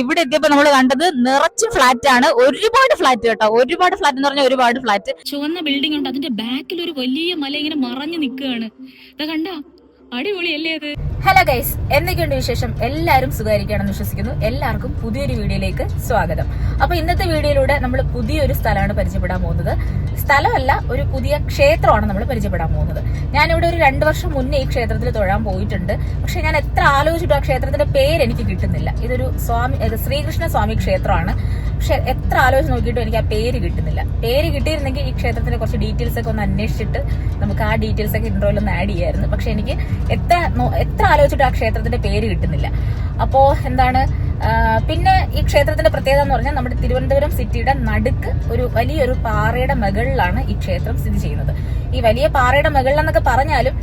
ഇവിടെ എത്തിയപ്പോ നമ്മൾ കണ്ടത് നിറച്ച് ഫ്ലാറ്റ് ആണ്. ഒരുപാട് ഫ്ലാറ്റ് കേട്ടോ, ഒരുപാട് ഫ്ലാറ്റ് എന്ന് പറഞ്ഞാൽ ഒരുപാട് ഫ്ലാറ്റ്. ചുവന്ന ബിൽഡിംഗ് ഉണ്ട്, അതിന്റെ ബാക്കിൽ ഒരു വലിയ മല ഇങ്ങനെ മറഞ്ഞു നിൽക്കുകയാണ്. ഇതാ കണ്ട, അടിപൊളിയല്ലേ അത്. ഹലോ ഗൈസ്, എന്തൊക്കെയുണ്ട് വിശേഷം? എല്ലാവരും സുഖമായിരിക്കുകയാണെന്ന് വിശ്വസിക്കുന്നു. എല്ലാവർക്കും പുതിയൊരു വീഡിയോയിലേക്ക് സ്വാഗതം. അപ്പൊ ഇന്നത്തെ വീഡിയോയിലൂടെ നമ്മൾ പുതിയൊരു സ്ഥലമാണ് പരിചയപ്പെടാൻ പോകുന്നത്. സ്ഥലമല്ല, ഒരു പുതിയ ക്ഷേത്രമാണ് നമ്മൾ പരിചയപ്പെടാൻ പോകുന്നത്. ഞാനിവിടെ ഒരു 2 വർഷം മുന്നേ ഈ ക്ഷേത്രത്തിൽ തൊഴാൻ പോയിട്ടുണ്ട്. പക്ഷെ ഞാൻ എത്ര ആലോചിച്ചിട്ടും ആ ക്ഷേത്രത്തിന്റെ പേര് എനിക്ക് കിട്ടുന്നില്ല. ഇതൊരു ശ്രീകൃഷ്ണ സ്വാമി ക്ഷേത്രമാണ്. പക്ഷെ എത്ര ആലോചിച്ച് നോക്കിയിട്ടും എനിക്ക് ആ പേര് കിട്ടുന്നില്ല. പേര് കിട്ടിയിരുന്നെങ്കിൽ ഈ ക്ഷേത്രത്തിന്റെ കുറച്ച് ഡീറ്റെയിൽസ് ഒക്കെ ഒന്ന് അന്വേഷിച്ചിട്ട് നമുക്ക് ആ ഡീറ്റെയിൽസ് ഒക്കെ ഇൻട്രോയിൽ ഒന്ന് ആഡ് ചെയ്യായിരുന്നു. പക്ഷെ എനിക്ക് എത്ര ആലോചിച്ചിട്ട് ആ ക്ഷേത്രത്തിന്റെ പേര് കിട്ടുന്നില്ല. അപ്പോ എന്താണ്, പിന്നെ ഈ ക്ഷേത്രത്തിന്റെ പ്രത്യേകത എന്ന് പറഞ്ഞാൽ നമ്മുടെ തിരുവനന്തപുരം സിറ്റിയുടെ നടുക്ക് ഒരു വലിയൊരു പാറയുടെ മുകളിലാണ് ഈ ക്ഷേത്രം സ്ഥിതി ചെയ്യുന്നത്. ഈ വലിയ പാറയുടെ മുകളിലെന്നൊക്കെ പറഞ്ഞാലും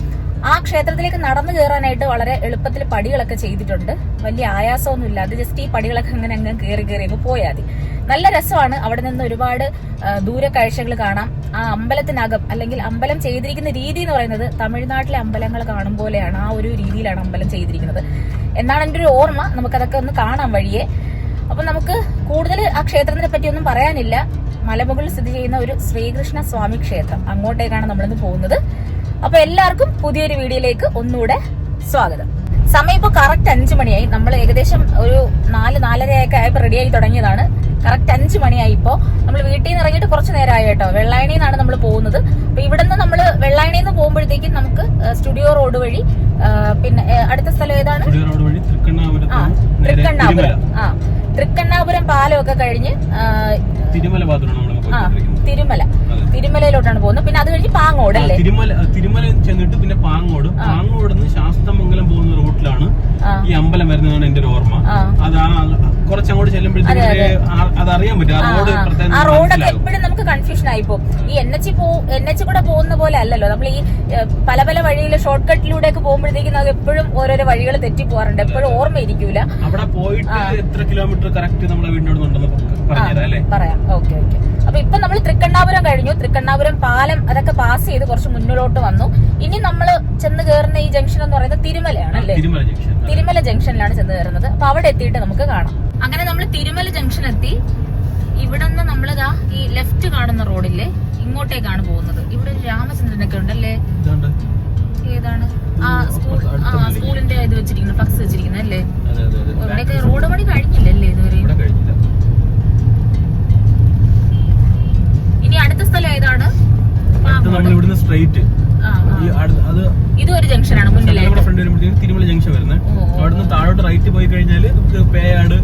ആ ക്ഷേത്രത്തിലേക്ക് നടന്നു കയറാനായിട്ട് വളരെ എളുപ്പത്തിൽ പടികളൊക്കെ ചെയ്തിട്ടുണ്ട്. വലിയ ആയാസമൊന്നും ഇല്ല. അത് ജസ്റ്റ് ഈ പടികളൊക്കെ അങ്ങനെ കയറി അങ്ങ് പോയാൽ മതി. നല്ല രസമാണ്. അവിടെ നിന്ന് ഒരുപാട് ദൂരക്കാഴ്ചകൾ കാണാം. ആ അമ്പലത്തിനകം, അല്ലെങ്കിൽ അമ്പലം ചെയ്തിരിക്കുന്ന രീതി എന്ന് പറയുന്നത് തമിഴ്നാട്ടിലെ അമ്പലങ്ങൾ കാണും പോലെയാണ്. ആ ഒരു രീതിയിലാണ് അമ്പലം ചെയ്തിരിക്കുന്നത് എന്നാണ് എൻ്റെ ഒരു ഓർമ്മ. നമുക്കതൊക്കെ ഒന്ന് കാണാം വഴിയെ. അപ്പൊ നമുക്ക് കൂടുതൽ ആ ക്ഷേത്രത്തിനെ പറ്റി ഒന്നും പറയാനില്ല. മലമുകളിൽ സ്ഥിതി ചെയ്യുന്ന ഒരു ശ്രീകൃഷ്ണ സ്വാമി ക്ഷേത്രം, അങ്ങോട്ടേക്കാണ് നമ്മളിന്ന് പോകുന്നത്. അപ്പൊ എല്ലാവർക്കും പുതിയൊരു വീഡിയോയിലേക്ക് ഒന്നുകൂടെ സ്വാഗതം. സമയം ഇപ്പൊ കറക്റ്റ് 5 മണിയായി. നമ്മൾ ഏകദേശം ഒരു 4-4:30 ആയപ്പോ റെഡിയായി തുടങ്ങിയതാണ്. കറക്റ്റ് 5 മണിയായി. ഇപ്പോ നമ്മൾ വീട്ടിൽ നിന്ന് ഇറങ്ങിയിട്ട് കുറച്ച് നേരമായി കേട്ടോ. വെള്ളായണിയിൽ നിന്നാണ് നമ്മൾ പോകുന്നത്. അപ്പൊ ഇവിടെ നിന്ന് നമ്മൾ വെള്ളായണിയിൽ നിന്ന് പോകുമ്പോഴത്തേക്കും നമുക്ക് സ്റ്റുഡിയോ റോഡ് വഴി, പിന്നെ അടുത്ത സ്ഥലം ഏതാണ്? തൃക്കണ്ണാപുരം പാലമൊക്കെ കഴിഞ്ഞ് തിരുമലയിലോട്ടാണ് പോകുന്നത്. പിന്നെ അത് കഴിഞ്ഞ് പാങ്ങോട് അല്ലേ? തിരുമല ചെന്നിട്ട് പിന്നെ പാങ്ങോട് ശാസ്തമംഗലം പോകുന്ന റൂട്ടിലാണ് ഈ അമ്പലം വരുന്നതാണ് എന്റെ ഒരു ഓർമ്മ. അത് കുറച്ചങ്ങോട്ട് ചെല്ലുമ്പോഴത്തേക്ക് അതറിയാൻ പറ്റും. ആ റോഡൊക്കെ എപ്പോഴും നമുക്ക് കൺഫ്യൂഷൻ ആയിപ്പോ. ഈ എൻ എച്ച് കൂടെ പോകുന്ന പോലെ അല്ലല്ലോ. നമ്മൾ ഈ പല പല വഴിയിലെ ഷോർട്ട് കട്ടിലൂടെ ഒക്കെ പോകുമ്പോഴത്തേക്കും അത് എപ്പോഴും ഓരോരോ വഴികൾ തെറ്റി പോകാറുണ്ട്. എപ്പോഴും ഓർമ്മയിരിക്കൂല. അവിടെ പോയിട്ട് എത്ര കിലോമീറ്റർ കറക്റ്റ് നമ്മളെ വീടിനോടുണ്ടെന്ന് പറയാം. ഓക്കെ. അപ്പൊ ഇപ്പൊ നമ്മൾ തൃക്കണ്ണാപുരം കഴിഞ്ഞു. തൃക്കണ്ണാപുരം പാലം അതൊക്കെ പാസ് ചെയ്ത് കുറച്ച് മുന്നിലോട്ട് വന്നു. ഇനി നമ്മൾ ചെന്ന് കയറുന്ന ഈ ജംഗ്ഷൻ എന്ന് പറയുന്നത് തിരുമലയാണ് അല്ലേ? തിരുമല ജംഗ്ഷനിലാണ് ചെന്ന് കയറുന്നത്. അപ്പൊ അവിടെ എത്തിയിട്ട് നമുക്ക് കാണാം. അങ്ങനെ നമ്മൾ തിരുമല ജംഗ്ഷൻ എത്തി. ഇവിടെ നിന്ന് നമ്മളിതാ ഈ ലെഫ്റ്റ് കാണുന്ന റോഡില്ലേ, ഇങ്ങോട്ടേക്കാണ് പോകുന്നത്. ഇവിടെ ഒരു രാമചന്ദ്രനൊക്കെ ഉണ്ടല്ലേ? ഏതാണ്? സ്കൂളിന്റെ ഇത് വെച്ചിരിക്കുന്നത്, ഫ്ലക്സ് വെച്ചിരിക്കുന്നത് അല്ലേ? ഇവിടെയൊക്കെ റോഡ് പണി കഴിഞ്ഞില്ലല്ലേ ഇതുവരെ? ഇനി അടുത്ത സ്ഥലം ഏതാണ്? ഇതൊരു ജംഗ്ഷനാണ് മുന്നിലായിട്ട്. തിരുമല ജംഗ്ഷൻ വരുന്നത്. അവിടുന്ന് താഴോട്ട് റൈറ്റ് പോയി കഴിഞ്ഞാല് നമുക്ക് പേയാട്,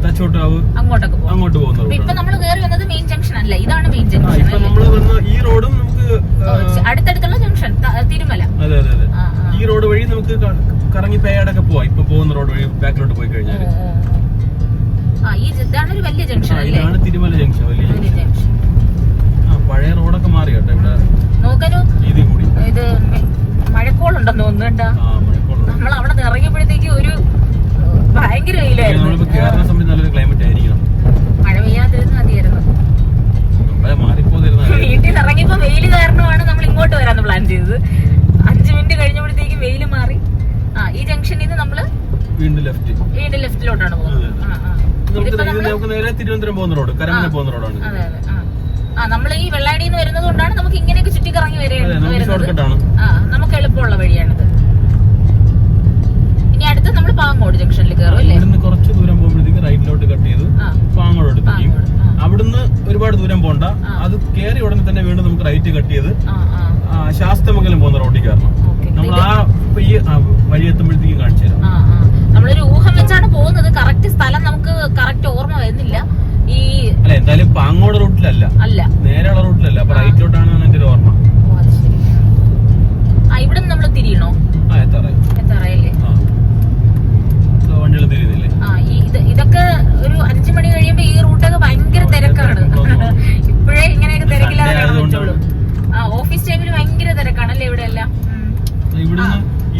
തച്ചോട്ടാവ് അങ്ങോട്ട് പോകുന്നത്. ഇപ്പൊ നമ്മൾ കയറി വന്നത് മെയിൻ ജംഗ്ഷൻ അല്ല, ഇതാണ് മെയിൻ ജംഗ്ഷൻ. ഇപ്പൊ നമ്മള് വന്ന ഈ റോഡും നമുക്ക് അടുത്തടുത്തുള്ള ജംഗ്ഷൻ തിരുമല. അതെ. ഈ റോഡ് വഴി നമുക്ക് കറങ്ങി പേയാടൊക്കെ പോവാം. ഇപ്പൊ പോകുന്ന റോഡ് വഴി ബാക്കിലോട്ട് പോയി കഴിഞ്ഞാല് ഇതാണ് ഒരു വലിയ ജംഗ്ഷൻ അല്ലേ? ഇതാണ് തിരുമല ജംഗ്ഷൻ, വലിയ ജംഗ്ഷൻ. പഴയ റോഡൊക്കെ മാറി കേട്ടോ. ഇവിടെ നോക്കാനോ ഇത് മഴക്കോളുണ്ടെന്ന് തോന്നുന്നു കേട്ടോ. നമ്മൾ അവിടെ ഇറങ്ങിയപ്പോഴത്തേക്ക് ഒരു ഭയങ്കര വെയിലായിരുന്നു. നല്ലൊരു ക്ലൈമറ്റ് ആയിരിക്കണം. മഴ പെയ്യാതിരുന്ന് മതിയായിരുന്നു. വീട്ടിൽ നിന്ന് ഇറങ്ങിയപ്പോ വെയിൽ കാരണമാണ് നമ്മൾ ഇങ്ങോട്ട് വരാന്ന് പ്ലാൻ ചെയ്തത്. 5 മിനിറ്റ് കഴിഞ്ഞപ്പോഴത്തേക്ക് വെയിൽ മാറി. ഈ ജംഗ്ഷനിൽ നിന്ന് നമ്മള് വീണ്ടും ലെഫ്റ്റിലോട്ടാണ് പോകുന്നത്. തിരുവനന്തപുരം പോകുന്ന റോഡ്, കരമന പോകുന്ന റോഡാണ്. അതെ. നമ്മൾ ഈ വെള്ളായണിയിൽ നിന്ന് വരുന്നത് കൊണ്ടാണ് നമുക്ക് ഇങ്ങനെയൊക്കെ ചുറ്റിക്കറങ്ങി വരുന്നത്. നമുക്ക് എളുപ്പമുള്ള വഴിയാണിത്. ഇനി അടുത്ത് നമ്മൾ പാങ്ങോട് ജംഗ്ഷനിൽ കയറും അല്ലേ? ഇവിടുന്ന് കുറച്ച് ദൂരം പോകുമ്പോഴത്തേക്ക് റൈറ്റിലോട്ട് കട്ട് ചെയ്ത് പാങ്ങോട് എത്തിക്കും. അവിടുന്ന് ഒരുപാട് ദൂരം പോണ്ട. അത് കയറി ഉടനെ തന്നെ വീണ്ടും നമുക്ക് റൈറ്റ് കട്ട് ചെയ്ത് ശാസ്തമംഗലം പോകുന്ന റോഡിൽ കയറണം. നമ്മൾ ഈ വഴി എത്തുമ്പോഴത്തേക്കും കാണിച്ചു തരാം. നമ്മളൊരു ഊഹം വെച്ചാണ് പോകുന്നത്. കറക്റ്റ് സ്ഥലം നമുക്ക് കറക്റ്റ് ഓർമ്മ വരുന്നില്ല. അല്ല, എന്തായാലും പാങ്ങോട് റൂട്ടിലല്ല, നേരെയുള്ള റൂട്ടിലല്ല. അപ്പൊ റൈറ്റിലോട്ടാണ് എന്റെ ഒരു ഓർമ്മ. ഇവിടെ നമ്മൾ തിരിയണോ? എത്താറായല്ലേ? വണ്ടികൾ തിരിയുന്നില്ലേ? ഇതൊക്കെ ഒരു 5 മണി കഴിയുമ്പോ ഈ റൂട്ടൊക്കെ ഭയങ്കര തിരക്കാണ്. ഇപ്പോഴേ ഇങ്ങനെയൊക്കെ തിരക്കില്ലാതെ കാണാൻ പറ്റുള്ളൂ. ഓഫീസ് ടൈമിൽ ഭയങ്കര തിരക്കാണല്ലേ ഇവിടെ എല്ലാം.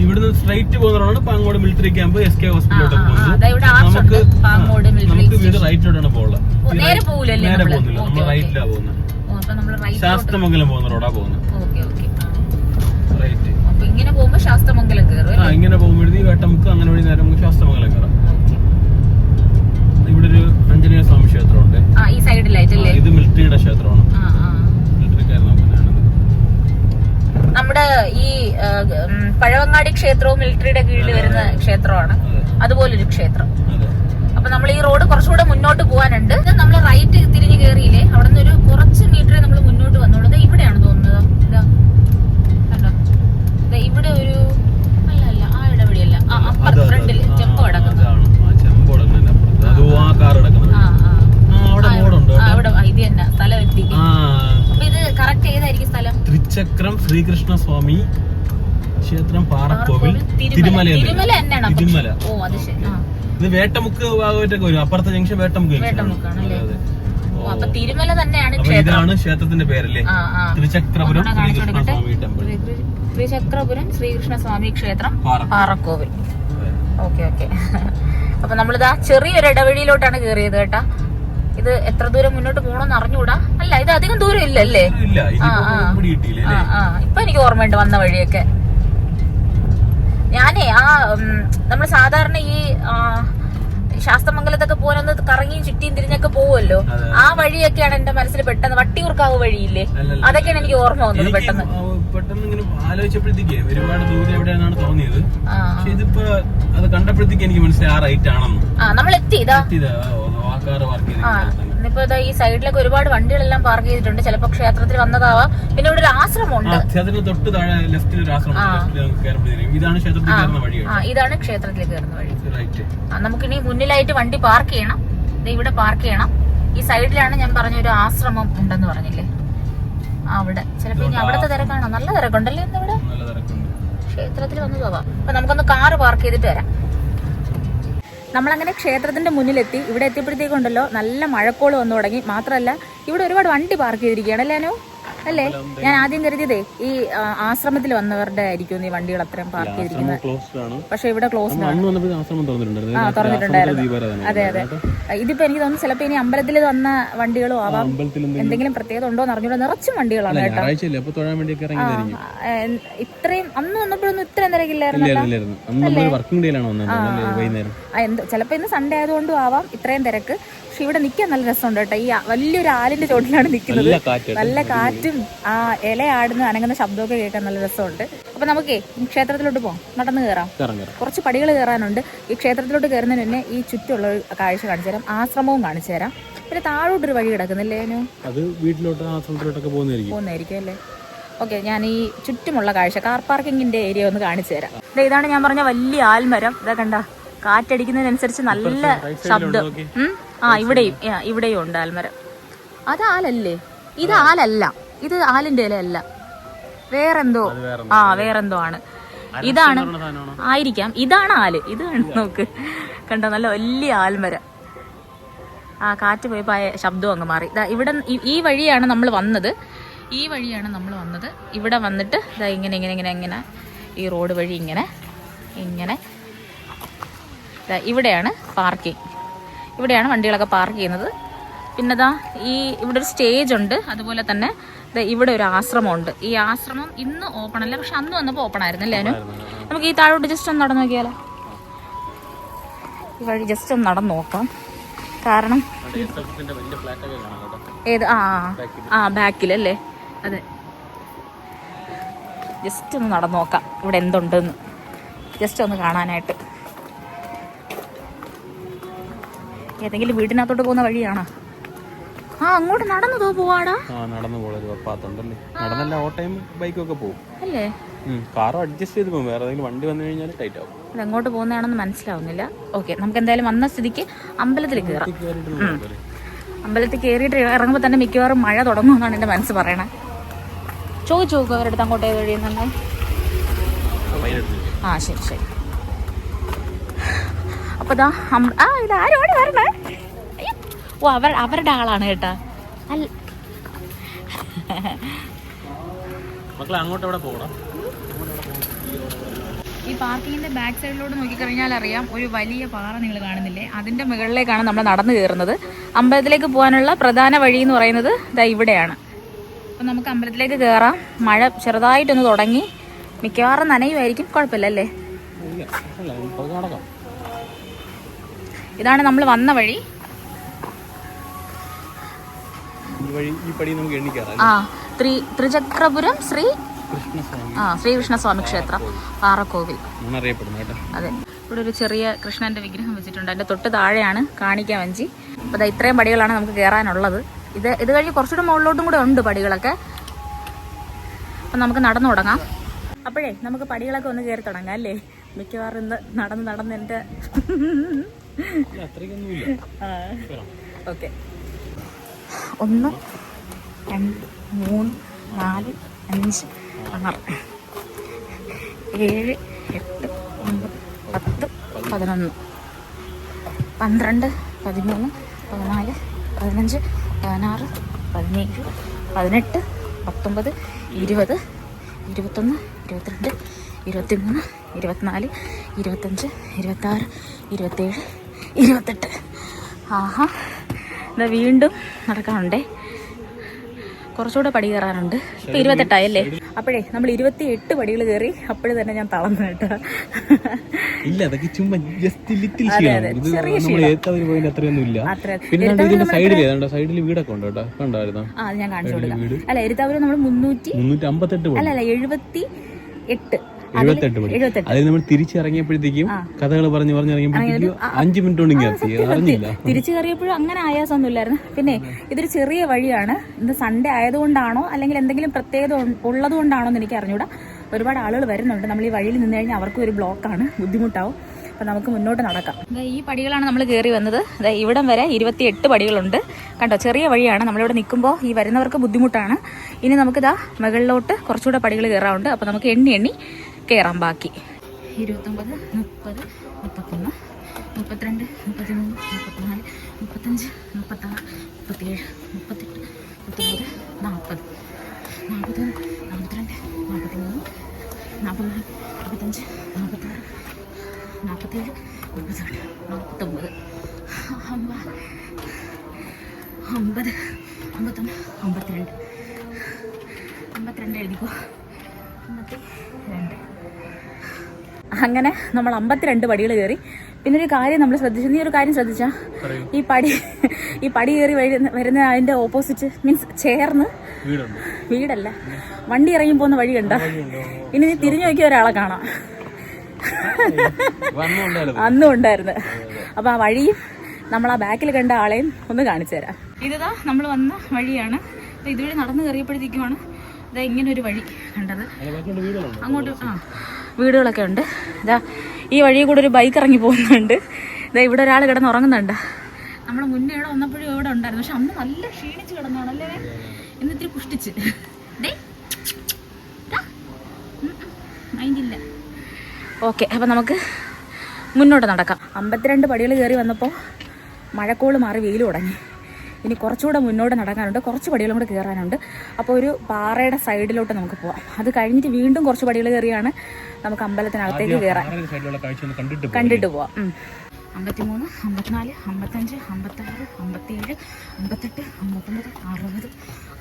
ഇവിടുന്ന് സ്ട്രൈറ്റ് പോകുന്നതാണ് പാങ്ങോട് മിലിറ്ററി ക്യാമ്പ്, SK ഹോസ്പിറ്റലിലോട്ട് പോകുന്നത്. നമുക്ക് വീട് റൈറ്റിലോട്ടാണ് പോകുന്നത്. നേരെ പോകുന്നില്ല, നമ്മൾ റൈറ്റിലാണ് പോകുന്നത്. ശാസ്തമംഗലം പോകുന്ന റോഡാ പോകുന്നത്. റൈറ്റ്. ഇങ്ങനെ പോകുമ്പോ ശാസ്തമംഗലം കയറും. ഇങ്ങനെ പോകുമ്പോഴത്തേക്ക് വേട്ടമുക്ക് അങ്ങനെ വഴി നേരെ നമുക്ക് ശാസ്തമംഗലം കയറാം. പഴവങ്ങാടി ക്ഷേത്രവും മിലിറ്ററിയുടെ കീഴിൽ വരുന്ന ക്ഷേത്രമാണ്, അതുപോലൊരു ക്ഷേത്രം. അപ്പൊ നമ്മൾ ഈ റോഡ് കുറച്ചുകൂടെ മുന്നോട്ട് പോകാനുണ്ട്. നമ്മൾ റൈറ്റ് തിരിഞ്ഞ് കയറിയില്ലേ, അവിടെ നിന്ന് ഒരു കുറച്ച് മീറ്ററേ നമ്മൾ മുന്നോട്ട് വന്നോളൂ. ഇവിടെയാണ് തോന്നുന്നത്. ഇതാ കണ്ടോ, ഇവിടെ ഒരു അല്ല ആ ഇടവഴിയല്ല, അപ്പുറത്ത് ഫ്രണ്ടില് ചെമ്പ് കിടക്കുന്നത്. അവിടെ ഇത് തന്നെ സ്ഥലം എത്തിക്കും. അപ്പൊ ഇത് കറക്റ്റ് ഏതായിരിക്കും സ്ഥലം? ത്രിചക്രം ശ്രീകൃഷ്ണ സ്വാമി ക്ഷേത്രം, പാറക്കോവിൽ, തിരുമല. തിരുമല. ഓ അത് ശരി. ഇത് വേട്ടമുക്ക് ഭാഗമായിട്ടൊക്കെ വരും. അപ്പുറത്തെ ജംഗ്ഷൻ വേട്ടമുക്കാണല്ലേ. അപ്പൊ തിരുമല തന്നെയാണ് ഇതാണ് ക്ഷേത്രത്തിന്റെ പേരല്ലേ, ത്രിചക്രപുരം ശ്രീകൃഷ്ണ സ്വാമി ടെമ്പിൾ. ത്രിചക്രപുരം ശ്രീകൃഷ്ണ സ്വാമി ക്ഷേത്രം, പാറക്കോവിൽ. Okay okay. അപ്പൊ നമ്മളിതാ ചെറിയൊരു ഇടവഴിയിലോട്ടാണ് കയറിയത് കേട്ടാ. ഇത് എത്ര ദൂരം മുന്നോട്ട് പോകണമെന്ന് അറിഞ്ഞൂടാ. അല്ല, ഇത് അധികം ദൂരം ഇല്ലല്ലേ? ഇപ്പൊ എനിക്ക് ഓർമ്മയുണ്ട് വന്ന വഴിയൊക്കെ. ഞാനേ നമ്മൾ സാധാരണ ഈ ശാസ്തമംഗലത്തൊക്കെ പോകാനൊന്ന് കറങ്ങിയും ചുറ്റിയും തിരിഞ്ഞൊക്കെ പോവുമല്ലോ, ആ വഴിയൊക്കെയാണ് എന്റെ മനസ്സിൽ പെട്ടെന്ന്. വട്ടിയൂർക്കാവ് വഴിയില്ലേ, അതൊക്കെയാണ് എനിക്ക് ഓർമ്മ വന്നത് പെട്ടെന്ന്. പെട്ടെന്ന് ഇങ്ങനെ ആലോചിച്ചപ്പോഴത്തേക്ക് ഒരുപാട് ദൂരം എവിടെയാണെന്നാണ് തോന്നിയത്. പക്ഷെ ഇതിപ്പോ അത് കണ്ടപ്പോഴത്തേക്ക് എനിക്ക് മനസ്സിലായി ആ റൈറ്റ് ആണെന്ന്. നമ്മൾ എത്തി. ഇപ്പൊ ഈ സൈഡിലൊക്കെ ഒരുപാട് വണ്ടികളെല്ലാം പാർക്ക് ചെയ്തിട്ടുണ്ട്. ചിലപ്പോ ക്ഷേത്രത്തിൽ വന്നതാവാം. പിന്നെ ഇവിടെ ഒരു ആശ്രമമുണ്ട്. തൊട്ട് താഴെ ലെഫ്റ്റിൽ ഒരു ആശ്രമം. ഇതാണ് ക്ഷേത്രത്തിൽ കയറുന്ന വഴി. ഇതാണ് ക്ഷേത്രത്തിൽ കയറുന്ന വഴി. നമുക്കിനി മുന്നിലായിട്ട് വണ്ടി പാർക്ക് ചെയ്യണം. ഇവിടെ പാർക്ക് ചെയ്യണം. ഈ സൈഡിലാണ് ഞാൻ പറഞ്ഞ ഒരു ആശ്രമം ഉണ്ടെന്ന് പറഞ്ഞില്ലേ, അവിടെ. ചിലപ്പോ ഇനി അവിടത്തെ തിരക്കാണോ? നല്ല തിരക്കുണ്ടല്ലേ ഇന്ന് ഇവിടെ. ക്ഷേത്രത്തിൽ വന്ന് പോവാം. അപ്പൊ നമുക്കൊന്ന് കാറ് പാർക്ക് ചെയ്തിട്ട് വരാം. നമ്മളങ്ങനെ ക്ഷേത്രത്തിന്റെ മുന്നിലെത്തി. ഇവിടെ എത്തിയപ്പോഴത്തേക്കുണ്ടല്ലോ നല്ല മഴക്കോള് വന്നു തുടങ്ങി. മാത്രമല്ല ഇവിടെ ഒരുപാട് വണ്ടി പാർക്ക് ചെയ്തിരിക്കുകയാണ് അല്ലേ അനു? അല്ലേ? ഞാൻ ആദ്യം കരുതിയതേ ഈ ആശ്രമത്തിൽ വന്നവരുടെ ആയിരിക്കും ഈ വണ്ടികൾ അത്രയും പാർക്ക് ചെയ്തിരിക്കുന്നത്. പക്ഷെ ഇവിടെ ക്ലോസ്ഡ് ആണ്. തുറന്നിട്ടുണ്ടായിരുന്നു. അതെ അതെ. ഇതിപ്പോ എനിക്ക് തോന്നുന്നു ചിലപ്പോ ഇനി അമ്പലത്തിൽ വന്ന വണ്ടികളും ആവാം. എന്തെങ്കിലും പ്രത്യേകത ഉണ്ടോ എന്ന് അറിഞ്ഞൂടാ. നിറച്ചും വണ്ടികളാണ് കേട്ടോ. ഇത്രയും അന്ന് വന്നപ്പോഴൊന്നും ഇത്രയും തിരക്കില്ലായിരുന്നല്ലോ. ചിലപ്പോ ഇന്ന് സൺഡേ ആയതുകൊണ്ടും ആവാം ഇത്രയും തിരക്ക്. പക്ഷെ ഇവിടെ നിൽക്കാൻ നല്ല രസമുണ്ട് കേട്ടോ. ഈ വലിയൊരു ആലിന്റെ ചോട്ടിലാണ് നിൽക്കുന്നത്. നല്ല കാറ്റും ആ ഇല ആടുന്ന അനങ്ങുന്ന ശബ്ദമൊക്കെ കേൾക്കാൻ നല്ല രസമുണ്ട്. അപ്പൊ നമുക്കേ ക്ഷേത്രത്തിലോട്ട് പോകാം. നടന്ന് കയറാം. കുറച്ച് പടികൾ കയറാനുണ്ട്. ഈ ക്ഷേത്രത്തിലോട്ട് കയറുന്നതിന് തന്നെ ഈ ചുറ്റുള്ള കാഴ്ച കാണിച്ചു തരാം. ആശ്രമവും കാണിച്ചു തരാം. പിന്നെ താഴോട്ടൊരു വഴി കിടക്കുന്നില്ലേ? അത് വീട്ടിലോട്ട് ആശ്രമത്തിലോട്ടൊക്കെ പോകുന്നതായിരിക്കും അല്ലേ? ഓക്കെ, ഞാൻ ഈ ചുറ്റുമുള്ള കാഴ്ച കാർ പാർക്കിങ്ങിന്റെ ഏരിയ ഒന്ന് കാണിച്ചു തരാം. ഇതാണ് ഞാൻ പറഞ്ഞ വലിയ ആൽമരം. ഇതാ കണ്ട, കാറ്റടിക്കുന്നതിനനുസരിച്ച് നല്ല ശബ്ദം. ഇവിടെയും ഉണ്ട് ആൽമരം. അത് ആലല്ലേ? ഇത് ആലല്ല. ഇത് ആലിന്റെ ഇലയല്ല, വേറെന്തോ. വേറെന്തോ ആണ്. ഇതാണ് ആയിരിക്കാം. ഇതാണ് ആല്. ഇത് നോക്ക്, കണ്ടോ, നല്ല വലിയ ആൽമരം. കാറ്റ് പോയപ്പോ ശബ്ദം അങ്ങ് മാറി. ഇവിടെ ഈ വഴിയാണ് നമ്മൾ വന്നത്. ഇവിടെ വന്നിട്ട് ഇങ്ങനെ ഇങ്ങനെ ഇങ്ങനെ ഇങ്ങനെ ഈ റോഡ് വഴി ഇങ്ങനെ ഇങ്ങനെ ഇവിടെയാണ് പാർക്കിംഗ്. ഇവിടെയാണ് വണ്ടികളൊക്കെ പാർക്ക് ചെയ്യുന്നത്. പിന്നെ ഇവിടെ ഒരു സ്റ്റേജ് ഉണ്ട്. അതുപോലെ തന്നെ ഇവിടെ ഒരു ആശ്രമമുണ്ട്. ഈ ആശ്രമം ഇന്ന് ഓപ്പൺ അല്ല, പക്ഷെ അന്ന് വന്നപ്പോൾ ഓപ്പൺ ആയിരുന്നു അല്ലേ അനു? നമുക്ക് ഈ താഴോട്ട് ജസ്റ്റ് ഒന്ന് നടന്നു നോക്കിയാലോ? ഈ വഴി ജസ്റ്റ് ഒന്ന് നടന്നു നോക്കാം. കാരണം ഏത് ബാക്കിലല്ലേ? അതെ, ജസ്റ്റ് ഒന്ന് നടന്നു നോക്കാം ഇവിടെ എന്തുണ്ടെന്ന്, ജസ്റ്റ് ഒന്ന് കാണാനായിട്ട്. ഏതെങ്കിലും വീടിനകത്തോട്ട് പോകുന്ന വഴിയാണോ? അങ്ങോട്ട് നടന്നു പോവാടാ. നടന്നു നടന്നല്ല ഓട്ടോയും ബൈക്കൊക്കെ പോകും അല്ലേ? കാർ അഡ്ജസ്റ്റ് ചെയ്ത് പോകും. വേറെ ഏതെങ്കിലും വണ്ടി വന്നു കഴിഞ്ഞാൽ ടൈറ്റ് ആവും. അതെങ്ങോട്ട് പോകുന്നതാണെന്ന് മനസ്സിലാവുന്നില്ല. ഓക്കെ, നമുക്ക് എന്തായാലും വന്ന സ്ഥിതിക്ക് അമ്പലത്തിൽ കയറാം. അമ്പലത്തിൽ കയറിയിട്ട് ഇറങ്ങുമ്പോൾ തന്നെ മിക്കവാറും മഴ തുടങ്ങുമെന്നാണ് എൻ്റെ മനസ്സ് പറയണേ. ചോദിച്ചു നോക്കും അവരുടെ അടുത്ത് അങ്ങോട്ട് ഏത് വഴിയെന്നുണ്ടോ. ശരി ശരി. അപ്പൊ ഇതാരും ഓടി വരണേ. അവരുടെ ആളാണ് കേട്ടാ. ഈ പാർക്കിങ്ങിന്റെ ബാക്ക് സൈഡിലോട്ട് നോക്കിക്കഴിഞ്ഞാൽ അറിയാം ഒരു വലിയ പാറ നിങ്ങൾ കാണുന്നില്ലേ? അതിന്റെ മുകളിലേക്കാണ് നമ്മൾ നടന്നു കയറുന്നത്. അമ്പലത്തിലേക്ക് പോകാനുള്ള പ്രധാന വഴി എന്ന് പറയുന്നത് ഇവിടെയാണ്. അപ്പം നമുക്ക് അമ്പലത്തിലേക്ക് കയറാം. മഴ ചെറുതായിട്ടൊന്ന് തുടങ്ങി. മിക്കവാറും നനയുമായിരിക്കും. കുഴപ്പമില്ല അല്ലേ? ഇതാണ് നമ്മൾ വന്ന വഴി. ത്രിചക്രപുരം ശ്രീ ശ്രീകൃഷ്ണസ്വാമി ക്ഷേത്രം പാറക്കോവിൽ അറിയപ്പെടുന്നു കേട്ടോ. അതെ, ഇവിടെ ഒരു ചെറിയ കൃഷ്ണന്റെ വിഗ്രഹം വെച്ചിട്ടുണ്ട്. അതിന്റെ തൊട്ട് താഴെയാണ് കാണിക്കാൻ വഞ്ചി. അപ്പോൾ ഇത്രയും പടികളാണ് നമുക്ക് കയറാനുള്ളത്. ഇത് കഴിഞ്ഞ് കുറച്ചുകൂടെ മുകളിലോട്ടും കൂടെ ഉണ്ട് പടികളൊക്കെ. അപ്പം നമുക്ക് നടന്നു തുടങ്ങാം. അപ്പോഴേ നമുക്ക് പടികളൊക്കെ ഒന്ന് കയറി തുടങ്ങാം അല്ലേ? മിക്കവാറും ഇന്ന് നടന്ന് എൻ്റെ ഓക്കെ. 1 2 3 4 5 6 7 8 9 10 11 12 13 14 15 16 17 18 19 20 21 22 23 24 25 26 27 28. ആഹാ, ഇതാ വീണ്ടും നടക്കാനുണ്ടേ. കുറച്ചുകൂടെ പടി കയറാനുണ്ട്. ഇപ്പം 28 അല്ലേ? അപ്പോഴേ നമ്മൾ 28 പടികൾ കയറി. അപ്പോഴും തന്നെ ഞാൻ തളർന്നു കേട്ടോ. ഇല്ല, അതൊക്കെ ചുമ്മാ ജസ്റ്റ് ലിറ്റിൽ സൈഡിൽ വീടൊക്കെ ഉണ്ട് കേട്ടോ. കണ്ടായിരുന്നോ? ഞാൻ കാണിച്ചു കൊടുക്കാം. അല്ല, എരുത്താവൂര് നമ്മൾ 358 അല്ല 78 അതിൽ നമ്മൾ തിരിച്ചിറങ്ങിയപ്പോഴത്തേക്കും കഥകൾ പറഞ്ഞിറങ്ങിയപ്പോഴത്തേക്കും 5 മിനിറ്റ് കൊണ്ട് അറിഞ്ഞില്ല. തിരിച്ചു കയറിയപ്പോഴും അങ്ങനെ ആയാസമൊന്നും ഇല്ലായിരുന്നു. പിന്നെ ഇതൊരു ചെറിയ വഴിയാണ്. ഇന്ന് സൺഡേ ആയതുകൊണ്ടാണോ അല്ലെങ്കിൽ എന്തെങ്കിലും പ്രത്യേകത ഉള്ളത് കൊണ്ടാണോ എന്ന് എനിക്ക് അറിഞ്ഞൂടാ. ഒരുപാട് ആളുകൾ വരുന്നുണ്ട്. നമ്മൾ ഈ വഴിയിൽ നിന്ന് കഴിഞ്ഞാൽ അവർക്കും ഒരു ബ്ലോക്കാണ്, ബുദ്ധിമുട്ടാവും. അപ്പം നമുക്ക് മുന്നോട്ട് നടക്കാം. ഈ പടികളാണ് നമ്മൾ കയറി വന്നത്. ഇവിടം വരെ 28 പടികളുണ്ട്. കണ്ടോ, ചെറിയ വഴിയാണ്. നമ്മളിവിടെ നിൽക്കുമ്പോൾ ഈ വരുന്നവർക്ക് ബുദ്ധിമുട്ടാണ്. ഇനി നമുക്കിതാ മുകളിലോട്ട് കുറച്ചുകൂടെ പടികൾ കയറാറുണ്ട്. അപ്പോൾ നമുക്ക് എണ്ണി കയറാം. ബാക്കി 29 30 31 32 33 34 35 36 37 38 39 40 41 42 43 44 45 46 47 48 49 50 51 52 52 എഴുതിക്കോ. 52. അങ്ങനെ നമ്മൾ 52 പടികൾ കയറി. പിന്നെ ഒരു കാര്യം നമ്മൾ ശ്രദ്ധിച്ചു. നീ ഒരു കാര്യം ശ്രദ്ധിച്ചാ? ഈ പടി കയറി വരുന്ന അതിന്റെ ഓപ്പോസിറ്റ് മീൻസ് ചേർന്ന് വീടല്ല, വണ്ടി ഇറങ്ങി പോകുന്ന വഴി കണ്ട. ഇനി നീ തിരിഞ്ഞു നോക്കിയ ഒരാളെ കാണാം. അന്നും ഉണ്ടായിരുന്നു. അപ്പൊ ആ വഴിയും നമ്മൾ ആ ബാക്കിൽ കണ്ട ആളെയും ഒന്ന് കാണിച്ചു തരാം. ഇതാ നമ്മൾ വന്ന വഴിയാണ്. ഇതുവഴി നടന്നു കയറിയപ്പോഴത്തേക്കുമാണ് ഇതാ ഇങ്ങനെ ഒരു വഴി കണ്ടത്. അങ്ങോട്ട് വീടുകളൊക്കെ ഉണ്ട്. ഇതാ ഈ വഴി കൂടെ ഒരു ബൈക്ക് ഇറങ്ങി പോകുന്നുണ്ട്. ഇതാ ഇവിടെ ഒരാൾ കിടന്ന് ഉറങ്ങുന്നുണ്ട്. നമ്മൾ മുന്നേ ഇവിടെ വന്നപ്പോഴും ഇവിടെ ഉണ്ടായിരുന്നു. പക്ഷെ അന്ന് നല്ല ക്ഷീണിച്ച് കിടന്നാണല്ലേ. ഇന്ന് ഇത്തിരി പുഷ്ടിച്ച് മൈൻഡില്ല. ഓക്കെ, അപ്പം നമുക്ക് മുന്നോട്ട് നടക്കാം. 52 പടികൾ കയറി വന്നപ്പോൾ മഴക്കോള് മാറി വെയിൽ തുടങ്ങി. ഇനി കുറച്ചുകൂടെ മുന്നോട്ട് നടക്കാനുണ്ട്. കുറച്ച് പടികളും കൂടെ കയറാനുണ്ട്. അപ്പോൾ ഒരു പാറയുടെ സൈഡിലോട്ട് നമുക്ക് പോവാം. അത് കഴിഞ്ഞിട്ട് വീണ്ടും കുറച്ച് പടികൾ കയറിയാണ് നമുക്ക് അമ്പലത്തിനകത്തേക്ക് കയറാൻ. കണ്ടിട്ട് പോവാം. 53 54 55 56 57 58 59 60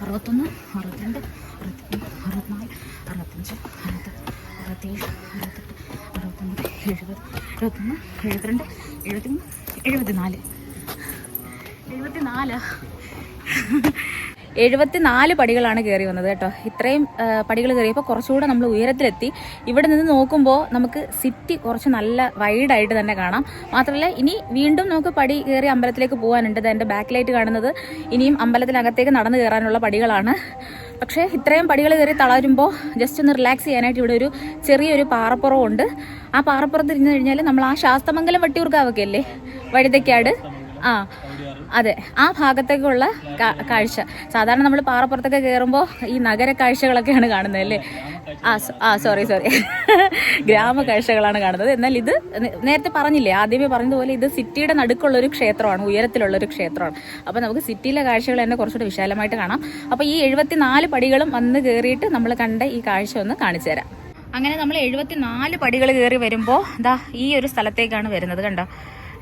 61 62 63 64 65 66 67 68 69 70 71 72 73 74 74 പടികളാണ് കയറി വന്നത് കേട്ടോ. ഇത്രയും പടികൾ കയറിയപ്പോൾ കുറച്ചുകൂടെ നമ്മൾ ഉയരത്തിലെത്തി. ഇവിടെ നിന്ന് നോക്കുമ്പോൾ നമുക്ക് സിറ്റി കുറച്ച് നല്ല വൈഡായിട്ട് തന്നെ കാണാം. മാത്രമല്ല ഇനി വീണ്ടും നമുക്ക് പടി കയറി അമ്പലത്തിലേക്ക് പോകാനുണ്ട്. എൻ്റെ ബാക്കിലായിട്ട് കാണുന്നത് ഇനിയും അമ്പലത്തിനകത്തേക്ക് നടന്നു കയറാനുള്ള പടികളാണ്. പക്ഷേ ഇത്രയും പടികൾ കയറി തളരുമ്പോൾ ജസ്റ്റ് ഒന്ന് റിലാക്സ് ചെയ്യാനായിട്ട് ഇവിടെ ഒരു ചെറിയൊരു പാറപ്പുറമുണ്ട്. ആ പാറപ്പുറത്ത് ഇരുന്ന് കഴിഞ്ഞാൽ നമ്മൾ ആ ശാസ്തമംഗലം വട്ടിയൂർക്കാവൊക്കെ അല്ലേ, വഴുതക്കാട്, അതെ, ആ ഭാഗത്തേക്കുള്ള കാഴ്ച. സാധാരണ നമ്മൾ പാറപ്പുറത്തൊക്കെ കയറുമ്പോൾ ഈ നഗര കാഴ്ചകളൊക്കെയാണ് കാണുന്നത് അല്ലേ. സോറി ഗ്രാമ കാഴ്ചകളാണ് കാണുന്നത്. എന്നാൽ ഇത് നേരത്തെ പറഞ്ഞില്ലേ, ആദ്യമേ പറഞ്ഞതുപോലെ ഇത് സിറ്റിയുടെ നടുക്കുള്ളൊരു ക്ഷേത്രമാണ്, ഉയരത്തിലുള്ളൊരു ക്ഷേത്രമാണ്. അപ്പോൾ നമുക്ക് സിറ്റിയിലെ കാഴ്ചകൾ തന്നെ കുറച്ചുകൂടി വിശാലമായിട്ട് കാണാം. അപ്പോൾ ഈ 74 പടികളും വന്ന് കയറിയിട്ട് നമ്മൾ കണ്ട ഈ കാഴ്ച ഒന്ന് കാണിച്ചു തരാം. അങ്ങനെ നമ്മൾ 74 പടികൾ കയറി വരുമ്പോൾ ദാ ഈ ഒരു സ്ഥലത്തേക്കാണ് വരുന്നത്. കണ്ടോ,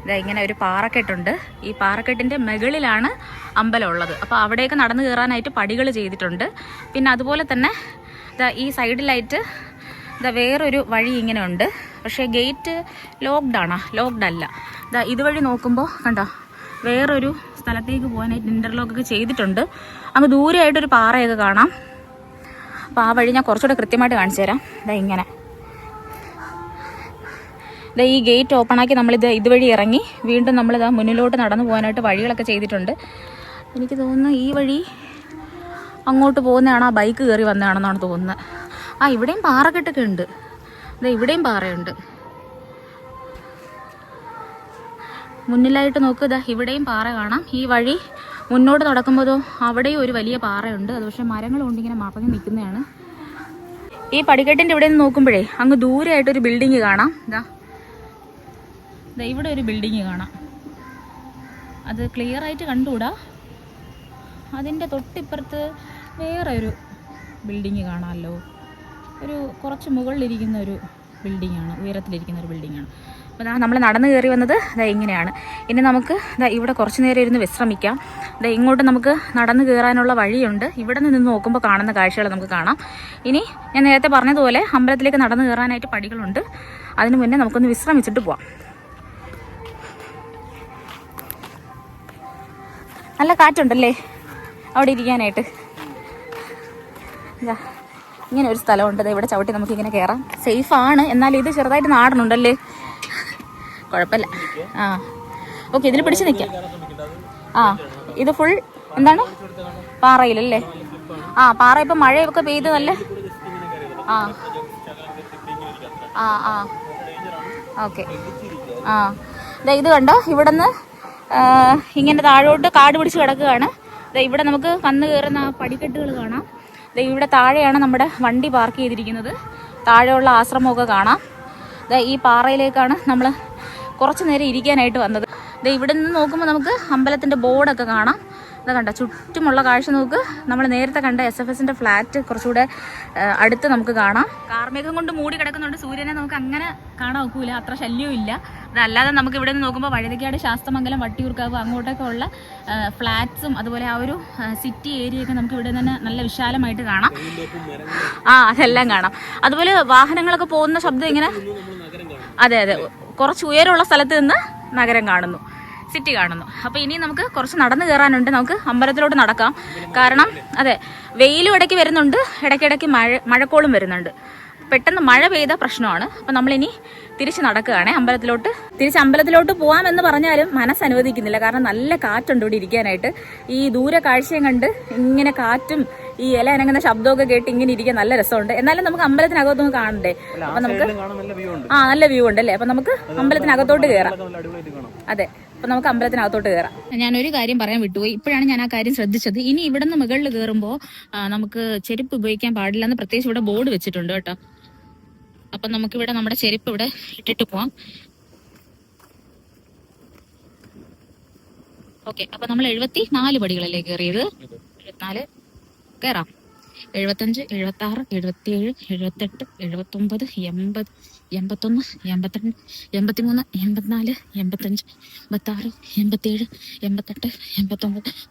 ഇതാ ഇങ്ങനെ ഒരു പാറക്കെട്ടുണ്ട്. ഈ പാറക്കെട്ടിൻ്റെ മുകളിലാണ് അമ്പലം ഉള്ളത്. അപ്പോൾ അവിടേക്ക് നടന്നു കയറാനായിട്ട് പടികൾ ചെയ്തിട്ടുണ്ട്. പിന്നെ അതുപോലെ തന്നെ ഇതാ ഈ സൈഡിലായിട്ട് ഇതാ വേറൊരു വഴി ഇങ്ങനെ ഉണ്ട്. പക്ഷേ ഗേറ്റ് ലോക്ക്ഡ് അല്ല. ഇതാ ഇതുവഴി നോക്കുമ്പോൾ കണ്ടോ വേറൊരു സ്ഥലത്തേക്ക് പോകാനായിട്ട് ഇൻ്റർലോക്കൊക്കെ ചെയ്തിട്ടുണ്ട്. അങ്ങ് ദൂരെയായിട്ടൊരു പാറയൊക്കെ കാണാം. അപ്പോൾ ആ വഴി ഞാൻ കുറച്ചുകൂടെ കൃത്യമായിട്ട് കാണിച്ചു തരാം. ഇതാ ഇങ്ങനെ ഈ ഗേറ്റ് ഓപ്പണാക്കി നമ്മളിത് ഇതുവഴി ഇറങ്ങി വീണ്ടും നമ്മളിത് മുന്നിലോട്ട് നടന്നു പോകാനായിട്ട് വഴികളൊക്കെ ചെയ്തിട്ടുണ്ട്. എനിക്ക് തോന്നുന്നു ഈ വഴി അങ്ങോട്ട് പോകുന്നതാണ്, ആ ബൈക്ക് കയറി വന്നതാണെന്നാണ് തോന്നുന്നത്. ഇവിടെയും പാറക്കെട്ടൊക്കെ ഉണ്ട്. ഇവിടെയും പാറയുണ്ട്. മുന്നിലായിട്ട് നോക്കുക, ഇവിടെയും പാറ കാണാം. ഈ വഴി മുന്നോട്ട് നടക്കുമ്പോഴോ അവിടെയും ഒരു വലിയ പാറയുണ്ട്. അത് പക്ഷേ മരങ്ങൾ കൊണ്ട് ഇങ്ങനെ മറഞ്ഞു നിൽക്കുന്നതാണ്. ഈ പടിക്കെട്ടിൻ്റെ ഇവിടെ നിന്ന് നോക്കുമ്പോഴേ അങ്ങ് ദൂരെയായിട്ടൊരു ബിൽഡിങ് കാണാം. ഇവിടെ ഒരു ബിൽഡിങ് കാണാം. അത് ക്ലിയർ ആയിട്ട് കണ്ടുകൂടാ. അതിൻ്റെ തൊട്ടിപ്പുറത്ത് വേറെ ഒരു ബിൽഡിങ് കാണാമല്ലോ. ഒരു കുറച്ച് മുകളിലിരിക്കുന്ന ഒരു ബിൽഡിങ്ങാണ്, ഉയരത്തിലിരിക്കുന്ന ഒരു ബിൽഡിങ്ങാണ്. അപ്പോൾ നമ്മൾ നടന്നു കയറി വന്നത് ഇങ്ങനെയാണ്. ഇനി നമുക്ക് ഇവിടെ കുറച്ച് നേരം ഇരുന്ന് വിശ്രമിക്കാം. ഇങ്ങോട്ട് നമുക്ക് നടന്നു കയറാനുള്ള വഴിയുണ്ട്. ഇവിടെ നിന്ന് നോക്കുമ്പോൾ കാണുന്ന കാഴ്ചകൾ നമുക്ക് കാണാം. ഇനി ഞാൻ നേരത്തെ പറഞ്ഞതുപോലെ അമ്പലത്തിലേക്ക് നടന്നു കയറാനായിട്ട് പടികളുണ്ട്. അതിന് മുന്നേ നമുക്കൊന്ന് വിശ്രമിച്ചിട്ട് പോവാം. നല്ല കാറ്റുണ്ടല്ലേ അവിടെ ഇരിക്കാനായിട്ട്. ഇങ്ങനെ ഒരു സ്ഥലമുണ്ട്. ഇവിടെ ചവിട്ടി നമുക്കിങ്ങനെ കയറാം. സേഫാണ്. എന്നാൽ ഇത് ചെറുതായിട്ട് നാടനുണ്ടല്ലേ, കുഴപ്പമില്ല. ഓക്കെ, ഇതിൽ പിടിച്ച് നിൽക്കാം. ഇത് ഫുൾ എന്താണ് പാറയിലല്ലേ? പാറ ഇപ്പം മഴയൊക്കെ പെയ്ത് നല്ല ഓക്കെ. ഇത് കണ്ടോ, ഇവിടെ നിന്ന് ഇങ്ങനെ താഴോട്ട് കാട് പിടിച്ച് കിടക്കുകയാണ്. ഇവിടെ നമുക്ക് വന്ന് കയറുന്ന പടിക്കെട്ടുകൾ കാണാം. ഇവിടെ താഴെയാണ് നമ്മുടെ വണ്ടി പാർക്ക് ചെയ്തിരിക്കുന്നത്. താഴെയുള്ള ആശ്രമമൊക്കെ കാണാം. ഈ പാറയിലേക്കാണ് നമ്മൾ കുറച്ച് നേരം ഇരിക്കാനായിട്ട് വന്നത്. ഇവിടെ നിന്ന് നോക്കുമ്പോൾ നമുക്ക് അമ്പലത്തിൻ്റെ ബോർഡൊക്കെ കാണാം. കണ്ട ചുറ്റുമുള്ള കാഴ്ച നോക്ക്. നമ്മൾ നേരത്തെ കണ്ട SFSൻ്റെ ഫ്ലാറ്റ് കുറച്ചുകൂടെ അടുത്ത് നമുക്ക് കാണാം. കാർമേഘം കൊണ്ട് മൂടി കിടക്കുന്നുണ്ട്. സൂര്യനെ നമുക്ക് അങ്ങനെ കാണാൻ ഒക്കില്ല, അത്ര ശല്യവും ഇല്ല. അതല്ലാതെ നമുക്ക് ഇവിടെ നിന്ന് നോക്കുമ്പോൾ വഴുതക്കാട്, ശാസ്തമംഗലം, വട്ടിയൂർക്കാവ് അങ്ങോട്ടൊക്കെ ഉള്ള ഫ്ലാറ്റ്സും അതുപോലെ ആ ഒരു സിറ്റി ഏരിയയൊക്കെ നമുക്ക് ഇവിടെ തന്നെ നല്ല വിശാലമായിട്ട് കാണാം. അതെല്ലാം കാണാം. അതുപോലെ വാഹനങ്ങളൊക്കെ പോകുന്ന ശബ്ദം ഇങ്ങനെ, അതെ കുറച്ച് ഉയരമുള്ള സ്ഥലത്ത് നിന്ന് നഗരം കാണുന്നു, സിറ്റി കാണുന്നു. അപ്പോൾ ഇനി നമുക്ക് കുറച്ച് നടന്നു കയറാനുണ്ട്. നമുക്ക് അമ്പലത്തിലോട്ട് നടക്കാം. കാരണം വെയിലും ഇടയ്ക്ക് വരുന്നുണ്ട്, ഇടയ്ക്കിടയ്ക്ക് മഴക്കോളും വരുന്നുണ്ട്. പെട്ടെന്ന് മഴ പെയ്ത പ്രശ്നമാണ്. അപ്പം നമ്മളിനി തിരിച്ച് നടക്കുകയാണ് അമ്പലത്തിലോട്ട്. അമ്പലത്തിലോട്ട് പോകാമെന്ന് പറഞ്ഞാലും മനസ്സനുവദിക്കുന്നില്ല. കാരണം നല്ല കാറ്റുണ്ട് ഇവിടെ ഇരിക്കാനായിട്ട്. ഈ ദൂരെ കാഴ്ചയും കണ്ട് ഇങ്ങനെ കാറ്റും ഈ ഇല അനങ്ങുന്ന ശബ്ദമൊക്കെ കേട്ട് ഇങ്ങനെ ഇരിക്കാൻ നല്ല രസമുണ്ട്. എന്നാലും നമുക്ക് അമ്പലത്തിനകത്തൊന്ന് കാണണ്ടേ? അപ്പം നമുക്ക് നല്ല വ്യൂ ഉണ്ട് അല്ലേ? അപ്പം നമുക്ക് അമ്പലത്തിനകത്തോട്ട് കയറാം. അതെ, അപ്പം നമുക്ക് അമ്പലത്തിനകത്തോട്ട് കയറാം. ഞാനൊരു കാര്യം പറയാൻ വിട്ടുപോയി. ഇപ്പോഴാണ് ഞാൻ ആ കാര്യം ശ്രദ്ധിച്ചത്. ഇനി ഇവിടെ നിന്ന് മുകളിൽ കയറുമ്പോൾ നമുക്ക് ചെരുപ്പ് ഉപയോഗിക്കാൻ പാടില്ല എന്ന് പ്രത്യേകിച്ച് ഇവിടെ ബോർഡ് വെച്ചിട്ടുണ്ട് കേട്ടോ. അപ്പം നമുക്കിവിടെ നമ്മുടെ ചെരുപ്പ് ഇവിടെ ഇട്ടിട്ട് പോവാം. ഓക്കെ, അപ്പം നമ്മൾ 74 പടികളല്ലേ കയറിയത്? 74 കയറാം. 75, 76, 77, 78, 79, 80, 81, 82, 83, 84, 85, 86, 87, 88,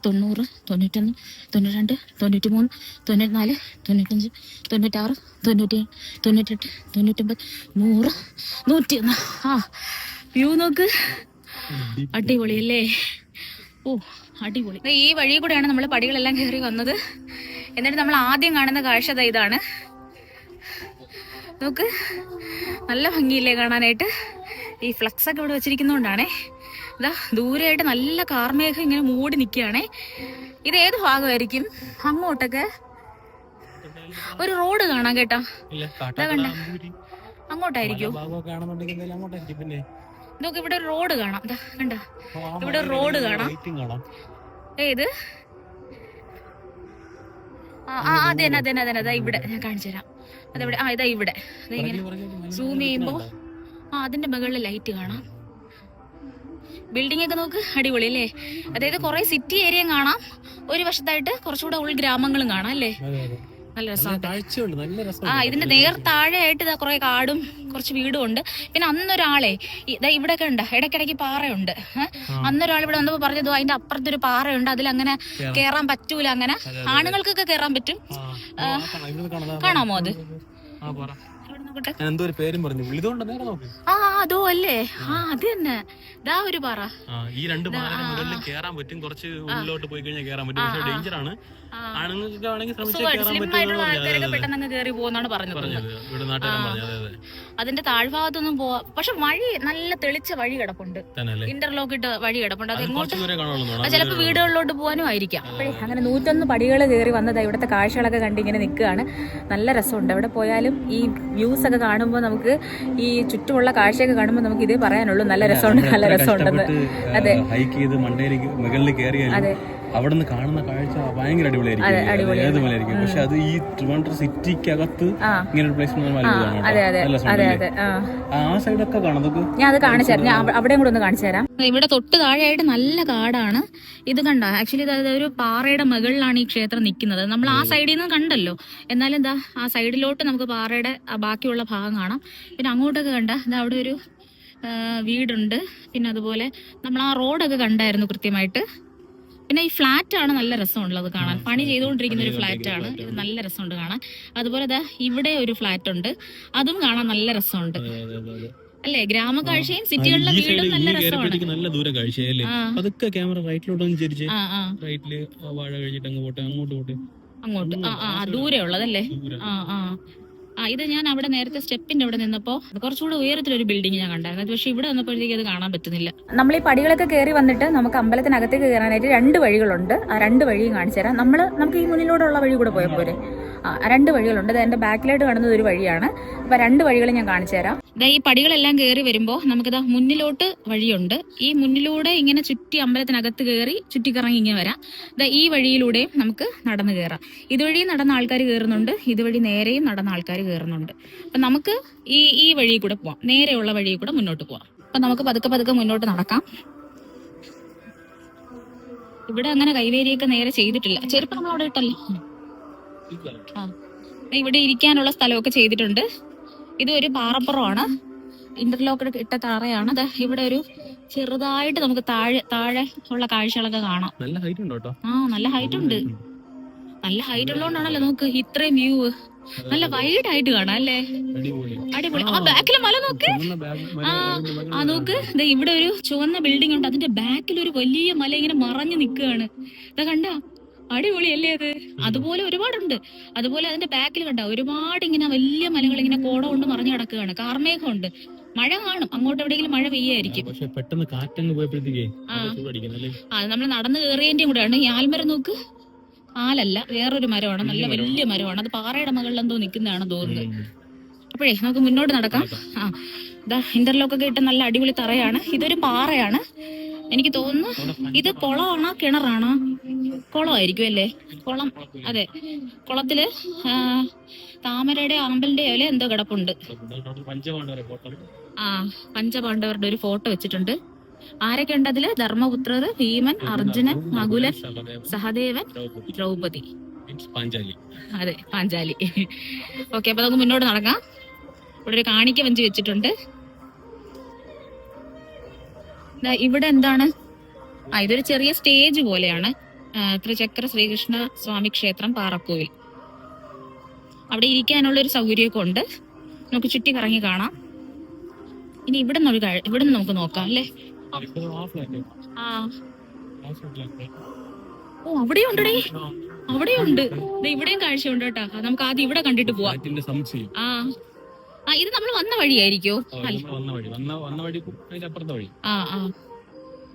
89, 90, 91, 92, 93, 94, 95, 96, 97, 98, 99, 100, 101. വ്യൂ നോക്ക്, അടിപൊളിയല്ലേ? അടിപൊളി. ഈ വഴി കൂടെയാണ് നമ്മൾ പടികളെല്ലാം കയറി വന്നത്. എന്നിട്ട് നമ്മൾ ആദ്യം കാണുന്ന കാഴ്ച ഇതാണ്. നോക്ക്, നല്ല ഭംഗിയില്ലേ കാണാനായിട്ട്? ഈ ഫ്ലക്സ് ഒക്കെ ഇവിടെ വെച്ചിരിക്കുന്നോണ്ടാണേ. ദൂരെയായിട്ട് നല്ല കാർമേഘം ഇങ്ങനെ മൂടി നിൽക്കുകയാണേ. ഇത് ഏത് ഭാഗമായിരിക്കും? അങ്ങോട്ടൊക്കെ ഒരു റോഡ് കാണാം കേട്ടോ. കണ്ട അങ്ങോട്ടായിരിക്കും. നോക്ക്, ഇവിടെ ഒരു റോഡ് കാണാം. കണ്ട, ഇവിടെ ഒരു റോഡ് കാണാം. ഏത്? അതെ ഇവിടെ ഞാൻ കാണിച്ചു തരാം. അതെവിടെ? ഇതാ ഇവിടെ. ഇങ്ങനെ സൂം ചെയ്യുമ്പോ അതിന്റെ മുകളിൽ ലൈറ്റ് കാണാം. ബിൽഡിംഗ് ഒക്കെ നോക്ക്, അടിപൊളി അല്ലേ? അതായത് കുറെ സിറ്റി ഏരിയ കാണാം, ഒരു വശത്തായിട്ട് കുറച്ചുകൂടെ ഉൾഗ്രാമങ്ങളും കാണാം അല്ലേ? നല്ല രസമാണ്. ഇതിന്റെ നേർ താഴെയായിട്ട് ഇതാ കുറെ കാടും കുറച്ച് വീടും ഉണ്ട്. പിന്നെ അന്നൊരാളെ ഇവിടെ ഒക്കെ ഉണ്ട്, ഇടയ്ക്കിടയ്ക്ക് പാറയുണ്ട്. അന്നൊരാൾ ഇവിടെ വന്നപ്പോ പറഞ്ഞത് അതിന്റെ അപ്പുറത്തൊരു പാറയുണ്ട്, അതിലങ്ങനെ കേറാൻ പറ്റൂല. അങ്ങനെ ആണുങ്ങൾക്കൊക്കെ കേറാൻ പറ്റും. കാണാമോ അത്? അതോ അല്ലേ, അത് തന്നെ, ഇതാ ഒരു പാറ. ഈ രണ്ട് പാറയുടെ മുകളിൽ കേറാൻ പറ്റും, കുറച്ച് ഉള്ളിലോട്ട് പോയി കഴിഞ്ഞാൽ കേറാൻ പറ്റും, പക്ഷെ ഡേഞ്ചർ ആണ്. ആണുങ്ങൾക്ക് ആണെങ്കിൽ ആൾക്കാരൊക്കെ പെട്ടെന്ന് കയറി പോകുന്നാണ് പറഞ്ഞത്. അതിന്റെ താഴ്ഭാഗത്തൊന്നും പോവാ, പക്ഷെ വഴി നല്ല തെളിച്ച വഴി കിടപ്പുണ്ട്, ഇന്റർലോക്ക് ഇട്ട വഴി കിടപ്പുണ്ട്. അത് എങ്ങോട്ട് ചിലപ്പോ വീടുകളിലോട്ട് പോകാനും ആയിരിക്കാം. അങ്ങനെ 101 പടികൾ കയറി വന്നത് ഇവിടുത്തെ കാഴ്ചകളൊക്കെ കണ്ടിങ്ങനെ നിൽക്കുകയാണ്. നല്ല രസമുണ്ട്. എവിടെ പോയാലും ഈ വ്യൂസ് ഒക്കെ കാണുമ്പോൾ നമുക്ക്, ഈ ചുറ്റുമുള്ള കാഴ്ചയൊക്കെ കാണുമ്പോൾ നമുക്ക് ഇതേ പറയാനുള്ളൂ, നല്ല രസമുണ്ട്, നല്ല രസമുണ്ടെന്ന്. അതെ, ഹൈക്ക് ചെയ്ത് മണ്ടയിലേക്ക് മുകളിൽ കയറിയാൽ അവിടുന്ന് കാണുന്ന കാഴ്ച ഭയങ്കര അടിപൊളിയായിരിക്കും. പക്ഷെ അത് ഈ ട്രിവാൻഡ്രം സിറ്റിക്കകത്ത് ഇങ്ങനെ ഒരു പ്ലേസ് ആ സൈഡൊക്കെ കാണാം. ഞാൻ അത് കാണിച്ചു തരാം, ഞാൻ അവിടെയും കൂടെ ഒന്ന് കാണിച്ചു തരാം. ഇവിടെ തൊട്ട് താഴെയായിട്ട് നല്ല കാടാണ്. ഇത് കണ്ടോ, ആക്ച്വലി ഒരു പാറയുടെ മുകളിലാണ് ഈ ക്ഷേത്രം നിൽക്കുന്നത്. നമ്മൾ ആ സൈഡിൽ നിന്ന് കണ്ടല്ലോ, എന്നാലും എന്താ ആ സൈഡിലോട്ട് നമുക്ക് പാറയുടെ ബാക്കിയുള്ള ഭാഗം കാണാം. പിന്നെ അങ്ങോട്ടൊക്കെ കണ്ട അവിടെ ഒരു വീടുണ്ട്. പിന്നെ അതുപോലെ നമ്മൾ ആ റോഡൊക്കെ കണ്ടായിരുന്നു കൃത്യമായിട്ട്. പിന്നെ ഈ ഫ്ലാറ്റ് ആണ് നല്ല രസമുള്ളത് കാണാൻ, പണി ചെയ്തുകൊണ്ടിരിക്കുന്ന ഒരു ഫ്ലാറ്റ് ആണ്, ഇത് നല്ല രസമുണ്ട് കാണാൻ. അതുപോലെ ഇവിടെ ഒരു ഫ്ലാറ്റ് ഉണ്ട്, അതും കാണാൻ നല്ല രസമുണ്ട് അല്ലേ. ഗ്രാമകാഴ്ചയും സിറ്റികളിലെ വീടും നല്ല രസമാണ്. നല്ല ദൂരം കാഴ്ചയല്ലേ. അതൊക്കെ ക്യാമറ റൈറ്റിലോട്ടൊന്ന് തിരിച്ച്, റൈറ്റില് വാഴ കഴിഞ്ഞിട്ട് അങ്ങോട്ട് ദൂരെ ഉള്ളതല്ലേ. ഇത് ഞാൻ അവിടെ നേരത്തെ സ്റ്റെപ്പിന്റെ അവിടെ നിന്നപ്പോ കുറച്ചുകൂടെ ഉയരത്തിലൊരു ബിൽഡിംഗ് ഞാൻ കണ്ടായിരുന്നു. പക്ഷെ ഇവിടെ വന്നപ്പോഴത്തേക്ക് അത് കാണാൻ പറ്റുന്നില്ല. നമ്മൾ ഈ പടികളൊക്കെ കയറി വന്നിട്ട് നമുക്ക് അമ്പലത്തിനകത്തേക്ക് കയറാനായിട്ട് 2 വഴികളുണ്ട്. ആ 2 വഴിയും കാണിച്ചു തരാം. നമുക്ക് ഈ മുന്നിലൂടെയുള്ള വഴി കൂടെ പോയാൽ പോരെ. 2 വഴികളുണ്ട്. അത് എന്റെ ബാക്കിലായിട്ട് കാണുന്നത് ഒരു വഴിയാണ്. അപ്പൊ 2 വഴികൾ ഞാൻ കാണിച്ചു തരാം. ഈ പടികളെല്ലാം കയറി വരുമ്പോ നമുക്കിതാ മുന്നിലോട്ട് വഴിയുണ്ട്. ഈ മുന്നിലൂടെ ഇങ്ങനെ ചുറ്റി അമ്പലത്തിനകത്ത് കയറി ചുറ്റിക്കറങ്ങി ഇങ്ങനെ വരാം. ഈ വഴിയിലൂടെയും നമുക്ക് നടന്നു കയറാം. ഇതുവഴി നടന്ന ആൾക്കാർ കയറുന്നുണ്ട്, ഇതുവഴി നേരെയും നടന്ന ആൾക്കാർ കയറുന്നുണ്ട്. അപ്പൊ നമുക്ക് ഈ വഴി കൂടെ പോവാം, നേരെയുള്ള വഴി കൂടെ മുന്നോട്ട് പോവാം. അപ്പൊ നമുക്ക് പതുക്കെ മുന്നോട്ട് നടക്കാം. ഇവിടെ അങ്ങനെ കൈവേരിയൊക്കെ നേരെ ചെയ്തിട്ടില്ല. ചെരുപ്പ് നമ്മൾ അവിടെ ഇട്ടല്ലേ. ഇവിടെ ഇരിക്കാനുള്ള സ്ഥലമൊക്കെ ചെയ്തിട്ടുണ്ട്. ഇത് ഒരു പാറപ്പുറമാണ്, ഇന്റർലോക്ക് ഇട്ട താറയാണ്. ഇവിടെ ഒരു ചെറുതായിട്ട് നമുക്ക് താഴെ ഉള്ള കാഴ്ചകളൊക്കെ കാണാം. നല്ല ഹൈറ്റ് ഉണ്ട് കേട്ടോ. നല്ല ഹൈറ്റ് ഉണ്ട്. നല്ല ഹൈറ്റ് ഉള്ളതുകൊണ്ടാണല്ലോ നമുക്ക് ഇത്രയും വ്യൂ നല്ല വൈഡ് ആയിട്ട് കാണാം അല്ലേ. അടിപൊളി. ആ ബാക്കിലെ മല നോക്ക്. നോക്ക്, ഇവിടെ ഒരു ചുവന്ന ബിൽഡിംഗ് ഉണ്ട്, അതിന്റെ ബാക്കിൽ ഒരു വലിയ മല ഇങ്ങനെ മറഞ്ഞു നിൽക്കുകയാണ്. കണ്ട, അടിപൊളിയല്ലേ അത്. അതുപോലെ ഒരുപാടുണ്ട്. അതുപോലെ അതിന്റെ ബാക്കിൽ കണ്ട ഒരുപാട് ഇങ്ങനെ വലിയ മലകൾ ഇങ്ങനെ കോട കൊണ്ട് മറഞ്ഞു കിടക്കുകയാണ്. കാർമേഘമുണ്ട്, മഴ കാണും, അങ്ങോട്ട് എവിടെയെങ്കിലും മഴ പെയ്യായിരിക്കും. അത് നമ്മൾ നടന്നു കയറിയതിന്റെ കൂടെയാണ്. ഈ ആൽമരം നോക്ക്, ആലല്ല വേറൊരു മരമാണ്, നല്ല വലിയ മരമാണ്. അത് പാറയുടെ മുകളിൽ എന്തോ നിൽക്കുന്നതാണ് തോന്നുന്നത്. അപ്പോഴേ നമുക്ക് മുന്നോട്ട് നടക്കാം. ഇന്റർലോക്കൊക്കെ ഇട്ട് നല്ല അടിപൊളി തറയാണ്. ഇതൊരു പാറയാണ് എനിക്ക് തോന്നുന്നു. ഇത് കുളമാണോ കിണറാണോ? കുളമായിരിക്കും അല്ലേ, കുളം. അതെ, കുളത്തില് താമരയുടെ ആമ്പലിന്റെ ഇല എന്തോ കിടപ്പുണ്ട്. പഞ്ചപാണ്ഡവരുടെ ഒരു ഫോട്ടോ വെച്ചിട്ടുണ്ട്. ആരൊക്കെ ഉണ്ട് അതില്? ധർമ്മപുത്രർ, ഭീമൻ, അർജുനൻ, നകുലൻ, സഹദേവൻ, ദ്രൗപദി. അതെ, പാഞ്ചാലി. ഓക്കെ, അപ്പൊ നമുക്ക് മുന്നോട്ട് നടക്കാം. ഇവിടെ ഒരു കാണിക്ക വഞ്ചി വെച്ചിട്ടുണ്ട്. ഇവിടെ എന്താണ്? ഇതൊരു ചെറിയ സ്റ്റേജ് പോലെയാണ്. ത്രിചക്ര ശ്രീകൃഷ്ണ സ്വാമി ക്ഷേത്രം, പാറക്കോവിൽ. അവിടെ ഇരിക്കാനുള്ള ഒരു സൗകര്യമൊക്കെ ഉണ്ട്. നമുക്ക് ചുറ്റി കറങ്ങി കാണാം. ഇനി ഇവിടെ നിന്ന് നമുക്ക് നോക്കാം അല്ലേ. അവിടെയുണ്ടേ, അവിടെയുണ്ട്. ഇവിടെയും കാഴ്ചയുണ്ട് കേട്ടോ. നമുക്ക് ആദ്യം ഇവിടെ കണ്ടിട്ട് പോവാം. ഇത് നമ്മൾ വന്ന വഴിയായിരിക്കോ?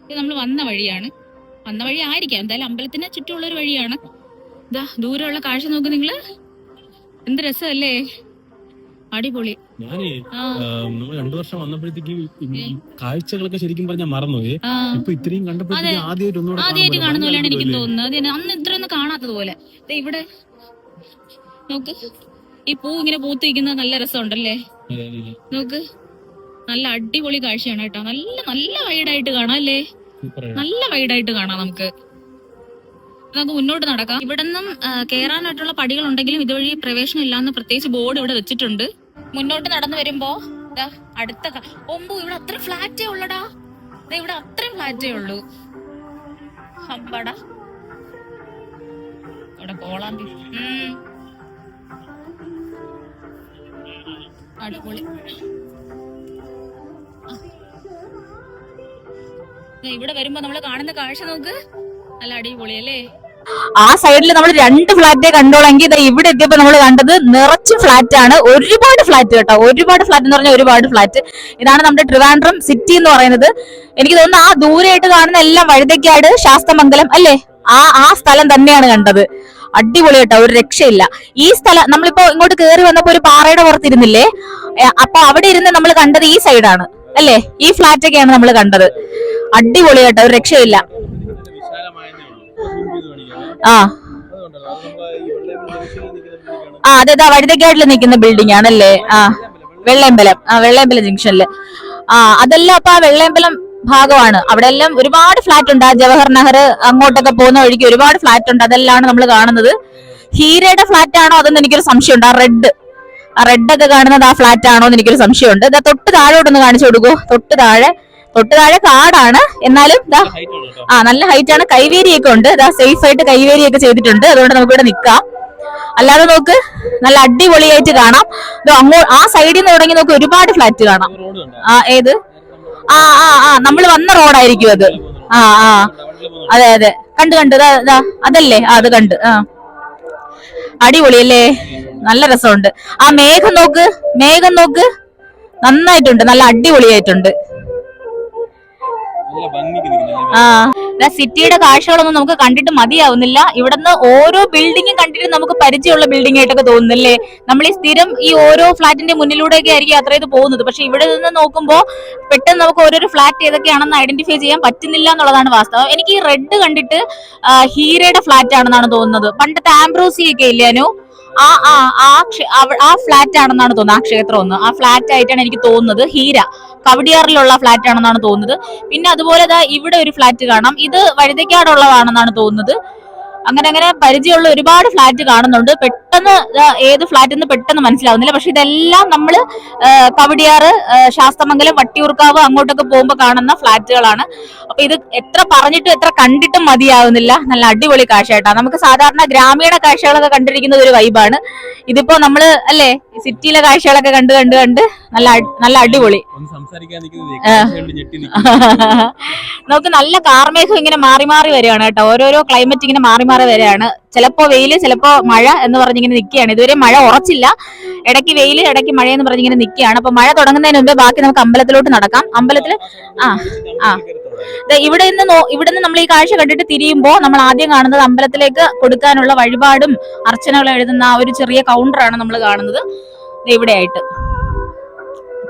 ഇത് നമ്മൾ വന്ന വഴിയാണ്. വന്ന വഴി ആയിരിക്കാം, എന്തായാലും അമ്പലത്തിന് ചുറ്റുമുള്ള ഒരു വഴിയാണ്. ദൂരമുള്ള കാഴ്ച നോക്ക് നിങ്ങള്, എന്ത് രസമല്ലേ, അടിപൊളി. ഞാനേ നമ്മൾ 2 വർഷം വന്നപ്പോഴത്തേക്ക് കാഴ്ചകളൊക്കെ ശരിക്കും പറഞ്ഞാൽ മറന്നുപോയി. ഇപ്പൊ ഇത്രയും കണ്ടപ്പോഴത്തേക്ക് ആദ്യമായിട്ട് കാണുന്ന പോലെയാണ് എനിക്ക് തോന്നുന്നത്. അന്ന് ഇത്രയൊന്നും കാണാത്തതുപോലെ. ഇവിടെ നോക്ക്, ഈ പൂ ഇങ്ങനെ പൂത്തിരിക്കുന്നത് നല്ല രസമുണ്ടല്ലേ. നോക്ക്, നല്ല അടിപൊളി കാഴ്ചയാണ് കേട്ടോ. നല്ല നല്ല വൈഡായിട്ട് കാണാം അല്ലേ, നല്ല വൈഡായിട്ട് കാണാം. നമുക്ക് മുന്നോട്ട് നടക്കാം. ഇവിടെ നിന്നും കയറാനായിട്ടുള്ള പടികൾ ഉണ്ടെങ്കിലും ഇതുവഴി പ്രവേശനം ഇല്ലാന്ന് പ്രത്യേകിച്ച് ബോർഡ് ഇവിടെ വെച്ചിട്ടുണ്ട്. മുന്നോട്ട് നടന്നു വരുമ്പോ അടുത്ത ഇവിടെ അത്ര ഫ്ലാറ്റേ ഉള്ളടാ. ഇവിടെ അത്രയും ഫ്ലാറ്റേ ഉള്ളൂ. അമ്പടാ ഇവിടെ കോളാമ്പി. അടിപൊളി. ഇവിടെ വരുമ്പോ നമ്മള് കാണുന്ന കാഴ്ച നോക്ക്, നല്ല അടിപൊളി അല്ലേ. ആ സൈഡിൽ നമ്മൾ 2 ഫ്ലാറ്റേ കണ്ടോളെങ്കിൽ ഇവിടെ എത്തിയപ്പോ നമ്മൾ കണ്ടത് നിറച്ച് ഫ്ലാറ്റ് ആണ്. ഒരുപാട് ഫ്ലാറ്റ് കേട്ടോ, ഒരുപാട് ഫ്ലാറ്റ് എന്ന് പറഞ്ഞാൽ ഒരുപാട് ഫ്ലാറ്റ്. ഇതാണ് നമ്മുടെ ട്രിവാൻഡ്രം സിറ്റി എന്ന് പറയുന്നത്. എനിക്ക് തോന്നുന്നു ആ ദൂരെയായിട്ട് കാണുന്ന എല്ലാം വഴുതക്കാട്, ശാസ്തമംഗലം അല്ലേ, ആ സ്ഥലം തന്നെയാണ് കണ്ടത്. അടിപൊളി കേട്ടോ, ഒരു രക്ഷയില്ല. ഈ സ്ഥലം നമ്മളിപ്പോ ഇങ്ങോട്ട് കയറി വന്നപ്പോ ഒരു പാറയുടെ പുറത്തിരുന്നില്ലേ, അപ്പൊ അവിടെ ഇരുന്ന് നമ്മൾ കണ്ടത് ഈ സൈഡാണ് അല്ലേ, ഈ ഫ്ലാറ്റ് ഒക്കെയാണ് നമ്മൾ കണ്ടത്. അടിപൊളി കേട്ടോ, ഒരു രക്ഷയില്ല. അതെ, വഴുതക്കാട്ടിൽ നിൽക്കുന്ന ബിൽഡിംഗ് ആണല്ലേ. വെള്ളയമ്പലം ജംഗ്ഷനില്. അതെല്ലാം അപ്പൊ ആ വെള്ളയമ്പലം ഭാഗമാണ്. അവിടെ എല്ലാം ഒരുപാട് ഫ്ലാറ്റ് ഉണ്ട്. ആ ജവഹർ നഗർ അങ്ങോട്ടൊക്കെ പോകുന്ന വഴിക്ക് ഒരുപാട് ഫ്ലാറ്റ് ഉണ്ട്. അതെല്ലാം നമ്മൾ കാണുന്നത്. ഹീരയുടെ ഫ്ലാറ്റ് ആണോ അതെന്ന് എനിക്കൊരു സംശയമുണ്ട്. ആ റെഡ് ഒക്കെ കാണുന്നത് ആ ഫ്ലാറ്റ് ആണോ എന്ന് എനിക്കൊരു സംശയമുണ്ട്. തൊട്ട് താഴോട്ടൊന്ന് കാണിച്ചു കൊടുക്കൂ. തൊട്ട് താഴെ കാടാണ്, എന്നാലും നല്ല ഹൈറ്റ് ആണ്. കൈവേരിയൊക്കെ ഉണ്ട്. സേഫ് ആയിട്ട് കൈവേരിയൊക്കെ ചെയ്തിട്ടുണ്ട്. അതുകൊണ്ട് നമുക്ക് ഇവിടെ നിൽക്കാം. അല്ലാതെ നോക്ക്, നല്ല അടിപൊളിയായിട്ട് കാണാം. ആ സൈഡിൽ നിന്ന് തുടങ്ങി നോക്ക്, ഒരുപാട് ഫ്ലാറ്റ് കാണാം. ഏത് നമ്മൾ വന്ന റോഡായിരിക്കും അത്. അതെ കണ്ടു അതല്ലേ, അത് കണ്ട്. അടിപൊളിയല്ലേ, നല്ല രസമുണ്ട്. ആ മേഘം നോക്ക് നന്നായിട്ടുണ്ട്, നല്ല അടിപൊളിയായിട്ടുണ്ട്. സിറ്റിയുടെ കാഴ്ചകളൊന്നും നമുക്ക് കണ്ടിട്ട് മതിയാവുന്നില്ല. ഇവിടുന്ന് ഓരോ ബിൽഡിങ്ങും കണ്ടിട്ട് നമുക്ക് പരിചയമുള്ള ബിൽഡിംഗ് ആയിട്ടൊക്കെ തോന്നുന്നല്ലേ. നമ്മൾ ഈ ഓരോ ഫ്ലാറ്റിന്റെ മുന്നിലൂടെയൊക്കെ ആയിരിക്കും യാത്ര ചെയ്ത് പോകുന്നത്. പക്ഷെ ഇവിടെ നിന്ന് നോക്കുമ്പോൾ പെട്ടെന്ന് നമുക്ക് ഓരോരോ ഫ്ലാറ്റ് ഏതൊക്കെയാണെന്ന് ഐഡന്റിഫൈ ചെയ്യാൻ പറ്റുന്നില്ല എന്നുള്ളതാണ് വാസ്തവം. എനിക്ക് ഈ റെഡ് കണ്ടിട്ട് ഹീരയുടെ ഫ്ലാറ്റ് ആണെന്നാണ് തോന്നുന്നത്. പണ്ടത്തെ ആംബ്രോസി ഒക്കെ ഇല്ലാനോ, ആ ഫ്ലാറ്റ് ആണെന്നാണ് തോന്നുന്നത്. ആ ക്ഷേത്രം ആ ഫ്ലാറ്റ് ആയിട്ടാണ് എനിക്ക് തോന്നുന്നത്. ഹീര കവടിയാറിലുള്ള ഫ്ലാറ്റ് ആണെന്നാണ് തോന്നുന്നത്. പിന്നെ അതുപോലെ ഇവിടെ ഒരു ഫ്ലാറ്റ് കാണാം. ഇത് വഴുതക്കാടുള്ളതാണെന്നാണ് തോന്നുന്നത്. അങ്ങനെ പരിചയമുള്ള ഒരുപാട് ഫ്ലാറ്റ് കാണുന്നുണ്ട്. പെട്ടെന്ന് ഏത് ഫ്ലാറ്റ് എന്ന് പെട്ടെന്ന് മനസ്സിലാവുന്നില്ല. പക്ഷെ ഇതെല്ലാം നമ്മള് കവടിയാറ്, ശാസ്തമംഗലം, വട്ടിയൂർക്കാവ് അങ്ങോട്ടൊക്കെ പോകുമ്പോൾ കാണുന്ന ഫ്ലാറ്റുകളാണ്. അപ്പൊ ഇത് എത്ര പറഞ്ഞിട്ടും എത്ര കണ്ടിട്ടും മതിയാവുന്നില്ല. നല്ല അടിപൊളി കാഴ്ച കേട്ടാ. നമുക്ക് സാധാരണ ഗ്രാമീണ കാഴ്ചകളൊക്കെ കണ്ടിരിക്കുന്നത് ഒരു വൈബാണ്. ഇതിപ്പോ നമ്മള് അല്ലേ സിറ്റിയിലെ കാഴ്ചകളൊക്കെ കണ്ട് നല്ല അടിപൊളി. നമുക്ക് നല്ല കാർമേഘം ഇങ്ങനെ മാറി മാറി വരികയാണ് കേട്ടോ. ഓരോരോ ക്ലൈമറ്റ് ഇങ്ങനെ മാറി മാറി വരികയാണ്. ചിലപ്പോ വെയില്, ചിലപ്പോ മഴ എന്ന് പറഞ്ഞിങ്ങനെ നിൽക്കുകയാണ്. ഇതുവരെ മഴ ഉറച്ചില്ല. ഇടയ്ക്ക് വെയില്, ഇടയ്ക്ക് മഴ എന്ന് പറഞ്ഞിങ്ങനെ നിൽക്കുകയാണ്. അപ്പൊ മഴ തുടങ്ങുന്നതിന് മുമ്പേ ബാക്കി നമുക്ക് അമ്പലത്തിലോട്ട് നടക്കാം. അമ്പലത്തില് ഇവിടുന്ന് നമ്മൾ ഈ കാഴ്ച കണ്ടിട്ട് തിരിയുമ്പോൾ നമ്മൾ ആദ്യം കാണുന്നത് അമ്പലത്തിലേക്ക് കൊടുക്കാനുള്ള വഴിപാടും അർച്ചനകളും എഴുതുന്ന ഒരു ചെറിയ കൗണ്ടറാണ് നമ്മൾ കാണുന്നത് ഇവിടെ ആയിട്ട്.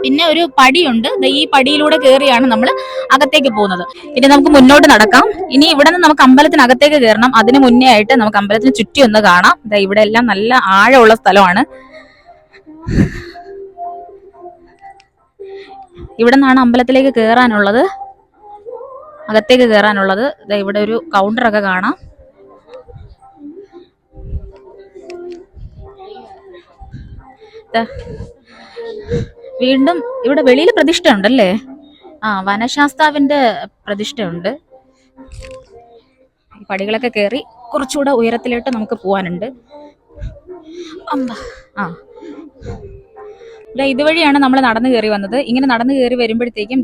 പിന്നെ ഒരു പടിയുണ്ട്. ഈ പടിയിലൂടെ കയറിയാണ് നമ്മൾ അകത്തേക്ക് പോകുന്നത്. ഇനി നമുക്ക് മുന്നോട്ട് നടക്കാം. ഇനി ഇവിടെ നിന്ന് നമുക്ക് അമ്പലത്തിനകത്തേക്ക് കയറണം. അതിന് മുന്നേ ആയിട്ട് നമുക്ക് അമ്പലത്തിന് ചുറ്റി ഒന്ന് കാണാം. ഇവിടെ എല്ലാം നല്ല ആഴമുള്ള സ്ഥലമാണ്. ഇവിടെ നിന്നാണ് അമ്പലത്തിലേക്ക് കയറാനുള്ളത്, അകത്തേക്ക് കയറാനുള്ളത്. ഇവിടെ ഒരു കൗണ്ടറൊക്കെ കാണാം. വീണ്ടും ഇവിടെ വെളിയിൽ പ്രതിഷ്ഠ ഉണ്ടല്ലേ. വനശാസ്താവിന്റെ പ്രതിഷ്ഠയുണ്ട്. പടികളൊക്കെ കയറി കുറച്ചുകൂടെ ഉയരത്തിലോട്ട് നമുക്ക് പോവാനുണ്ട്. ഇതുവഴിയാണ് നമ്മൾ നടന്നു കയറി വന്നത്. ഇങ്ങനെ നടന്നു കയറി വരുമ്പോഴത്തേക്കും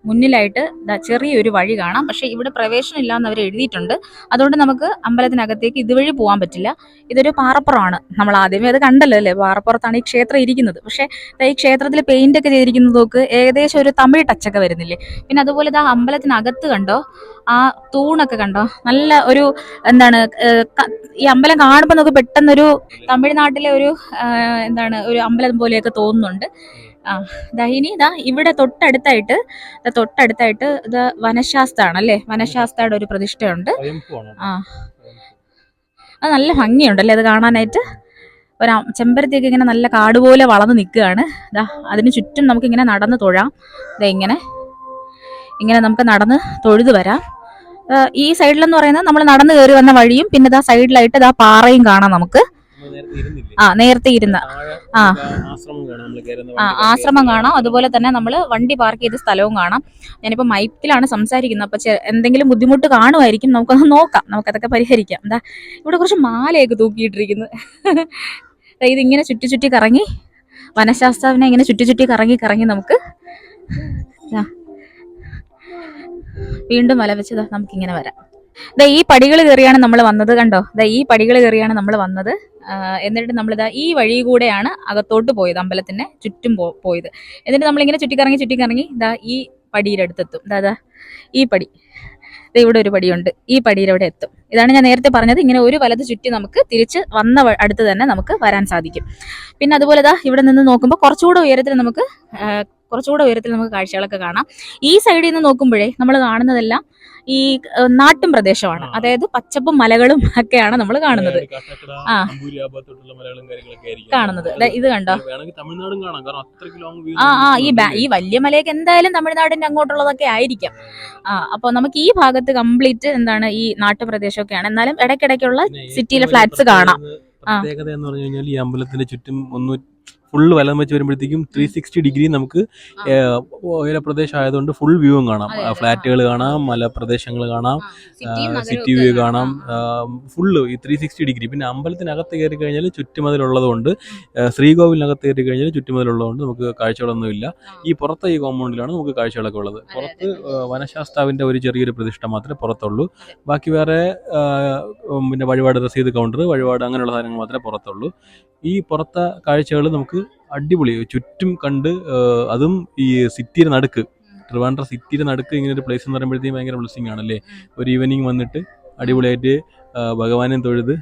മുന്നിലായിട്ട് ചെറിയൊരു വഴി കാണാം. പക്ഷെ ഇവിടെ പ്രവേശനം ഇല്ലാന്ന് അവർ എഴുതിയിട്ടുണ്ട്. അതുകൊണ്ട് നമുക്ക് അമ്പലത്തിനകത്തേക്ക് ഇതുവഴി പോകാൻ പറ്റില്ല. ഇതൊരു പാറപ്പുറമാണ്. നമ്മൾ ആദ്യമേ അത് കണ്ടല്ലോ അല്ലേ, പാറപ്പുറത്താണ് ഈ ക്ഷേത്രം ഇരിക്കുന്നത്. പക്ഷെ ഈ ക്ഷേത്രത്തിൽ പെയിന്റ് ഒക്കെ ചെയ്തിരിക്കുന്നത് നോക്ക്, ഏകദേശം ഒരു തമിഴ് ടച്ചൊക്കെ വരുന്നില്ലേ. പിന്നെ അതുപോലെ അമ്പലത്തിനകത്ത് കണ്ടോ, ആ തൂണൊക്കെ കണ്ടോ, നല്ല ഒരു ഈ അമ്പലം കാണുമ്പോൾ നമുക്ക് പെട്ടെന്നൊരു തമിഴ്നാട്ടിലെ ഒരു ഒരു അമ്പലം പോലെയൊക്കെ തോന്നുന്നുണ്ട്. ഇനി ഇവിടെ തൊട്ടടുത്തായിട്ട് ഇത് വനശാസ്ത്രമാണ് അല്ലേ. വനശാസ്ത്രയുടെ ഒരു പ്രതിഷ്ഠയുണ്ട്. അത് നല്ല ഭംഗിയുണ്ടല്ലേ അത് കാണാനായിട്ട്. ഒരു ചെമ്പരത്തിയൊക്കെ ഇങ്ങനെ നല്ല കാട് പോലെ വളർന്ന് നിൽക്കുകയാണ്. അതിന് ചുറ്റും നമുക്ക് ഇങ്ങനെ നടന്ന് തൊഴാം. ഇങ്ങനെ നമുക്ക് നടന്ന് തൊഴുത് വരാം. ഈ സൈഡിലെന്ന് പറയുന്നത് നമ്മൾ നടന്നു കയറി വന്ന വഴിയും പിന്നെ സൈഡിലായിട്ട് പാറയും കാണാം നമുക്ക്. നേരത്തെ ഇരുന്ന ആശ്രമം കാണാം. അതുപോലെ തന്നെ നമ്മൾ വണ്ടി പാർക്ക് ചെയ്ത സ്ഥലവും കാണാം. ഞാനിപ്പോ മൈക്കിലാണ് സംസാരിക്കുന്നത്. അപ്പൊ എന്തെങ്കിലും ബുദ്ധിമുട്ട് കാണുമായിരിക്കും. നമുക്കൊന്ന് നോക്കാം, നമുക്കതൊക്കെ പരിഹരിക്കാം. ഇവിടെ കുറച്ച് മാലയൊക്കെ തൂക്കിയിട്ടിരിക്കുന്നു. ഇതിങ്ങനെ ചുറ്റി കറങ്ങി, വനശാസ്താവിനെ ഇങ്ങനെ ചുറ്റി കറങ്ങി നമുക്ക് വീണ്ടും വല വെച്ചതാ നമുക്കിങ്ങനെ വരാം. ഈ പടികൾ കയറിയാണ് നമ്മൾ വന്നത്, കണ്ടോ? ഈ പടികൾ കയറിയാണ് നമ്മൾ വന്നത്. എന്നിട്ട് നമ്മളിതാ ഈ വഴി കൂടെയാണ് അകത്തോട്ട് പോയത്, അമ്പലത്തിന് ചുറ്റും പോയത്. എന്നിട്ട് നമ്മളിങ്ങനെ ചുറ്റിക്കറങ്ങി ഇതാ ഈ പടിയുടെ അടുത്തെത്തും. ഇതാ ഈ പടി, ഇവിടെ ഒരു പടിയുണ്ട്, ഈ പടിയുടെ അവിടെ എത്തും. ഇതാണ് ഞാൻ നേരത്തെ പറഞ്ഞത്, ഇങ്ങനെ ഒരു വലത് ചുറ്റി നമുക്ക് തിരിച്ച് വന്ന അടുത്ത് തന്നെ നമുക്ക് വരാൻ സാധിക്കും. പിന്നെ അതുപോലെ ഇവിടെ നിന്ന് നോക്കുമ്പോൾ കുറച്ചുകൂടെ ഉയരത്തിൽ നമുക്ക് കാഴ്ചകളൊക്കെ കാണാം. ഈ സൈഡിൽ നിന്ന് നോക്കുമ്പോഴേ നമ്മൾ കാണുന്നതെല്ലാം ഈ നാട്ടും പ്രദേശമാണ്, അതായത് പച്ചപ്പും മലകളും ഒക്കെയാണ് നമ്മൾ കാണുന്നത്. ഇത് കണ്ടോ? ഈ വലിയ മലയൊക്കെ എന്തായാലും തമിഴ്നാടിന്റെ അങ്ങോട്ടുള്ളതൊക്കെ ആയിരിക്കാം. അപ്പൊ നമുക്ക് ഈ ഭാഗത്ത് കംപ്ലീറ്റ് എന്താണ് ഈ നാട്ടുപ്രദേശമൊക്കെയാണ്. എന്നാലും ഇടയ്ക്കിടയ്ക്കുള്ള സിറ്റിയിലെ ഫ്ലാറ്റ്സ് കാണാം. പ്രത്യേകത എന്ന് പറഞ്ഞു കഴിഞ്ഞാൽ ഈ അമ്പലത്തിന്റെ ചുറ്റും ഫുള്ള് വലം വെച്ച് വരുമ്പോഴത്തേക്കും 360 ഡിഗ്രി നമുക്ക് ഉയരപ്രദേശം ആയതുകൊണ്ട് ഫുൾ വ്യൂവും കാണാം. ഫ്ലാറ്റുകൾ കാണാം, മലപ്രദേശങ്ങൾ കാണാം, സിറ്റി വ്യൂ കാണാം, ഫുള്ള് ഈ 360 ഡിഗ്രി. പിന്നെ അമ്പലത്തിനകത്ത് കയറി കഴിഞ്ഞാൽ ചുറ്റുമതിലുള്ളത് കൊണ്ട്, ശ്രീകോവിലിനകത്ത് കയറി കഴിഞ്ഞാൽ ചുറ്റുമതിലുള്ളതുകൊണ്ട് നമുക്ക് കാഴ്ചകളൊന്നുമില്ല. ഈ പുറത്തെ ഈ കോമ്പൗണ്ടിലാണ് നമുക്ക് കാഴ്ചകളൊക്കെ ഉള്ളത്. പുറത്ത് വനശാസ്താവിന്റെ ഒരു ചെറിയൊരു പ്രതിഷ്ഠ മാത്രമേ പുറത്തുള്ളൂ. ബാക്കി വേറെ പിന്നെ വഴിപാട് രസീത് കൗണ്ടർ, വഴിപാട് അങ്ങനെയുള്ള സാധനങ്ങൾ മാത്രമേ പുറത്തുള്ളൂ. ഈ പുറത്തെ കാഴ്ചകൾ നമുക്ക് അടിപൊളി ചുറ്റും കണ്ട്, അതും ഈ സിറ്റിയുടെ നടുക്ക്, ട്രിവാൻഡ്രം സിറ്റിയുടെ നടുക്ക് ഇങ്ങനെ ഒരു പ്ലേസ് എന്ന് പറയുമ്പോഴത്തേക്കും ഭയങ്കര ബ്ലെസ്സിങ് ആണല്ലേ. ഒരു ഈവനിങ് വന്നിട്ട് അടിപൊളിയായിട്ട് ഭഗവാനെ തൊഴുത്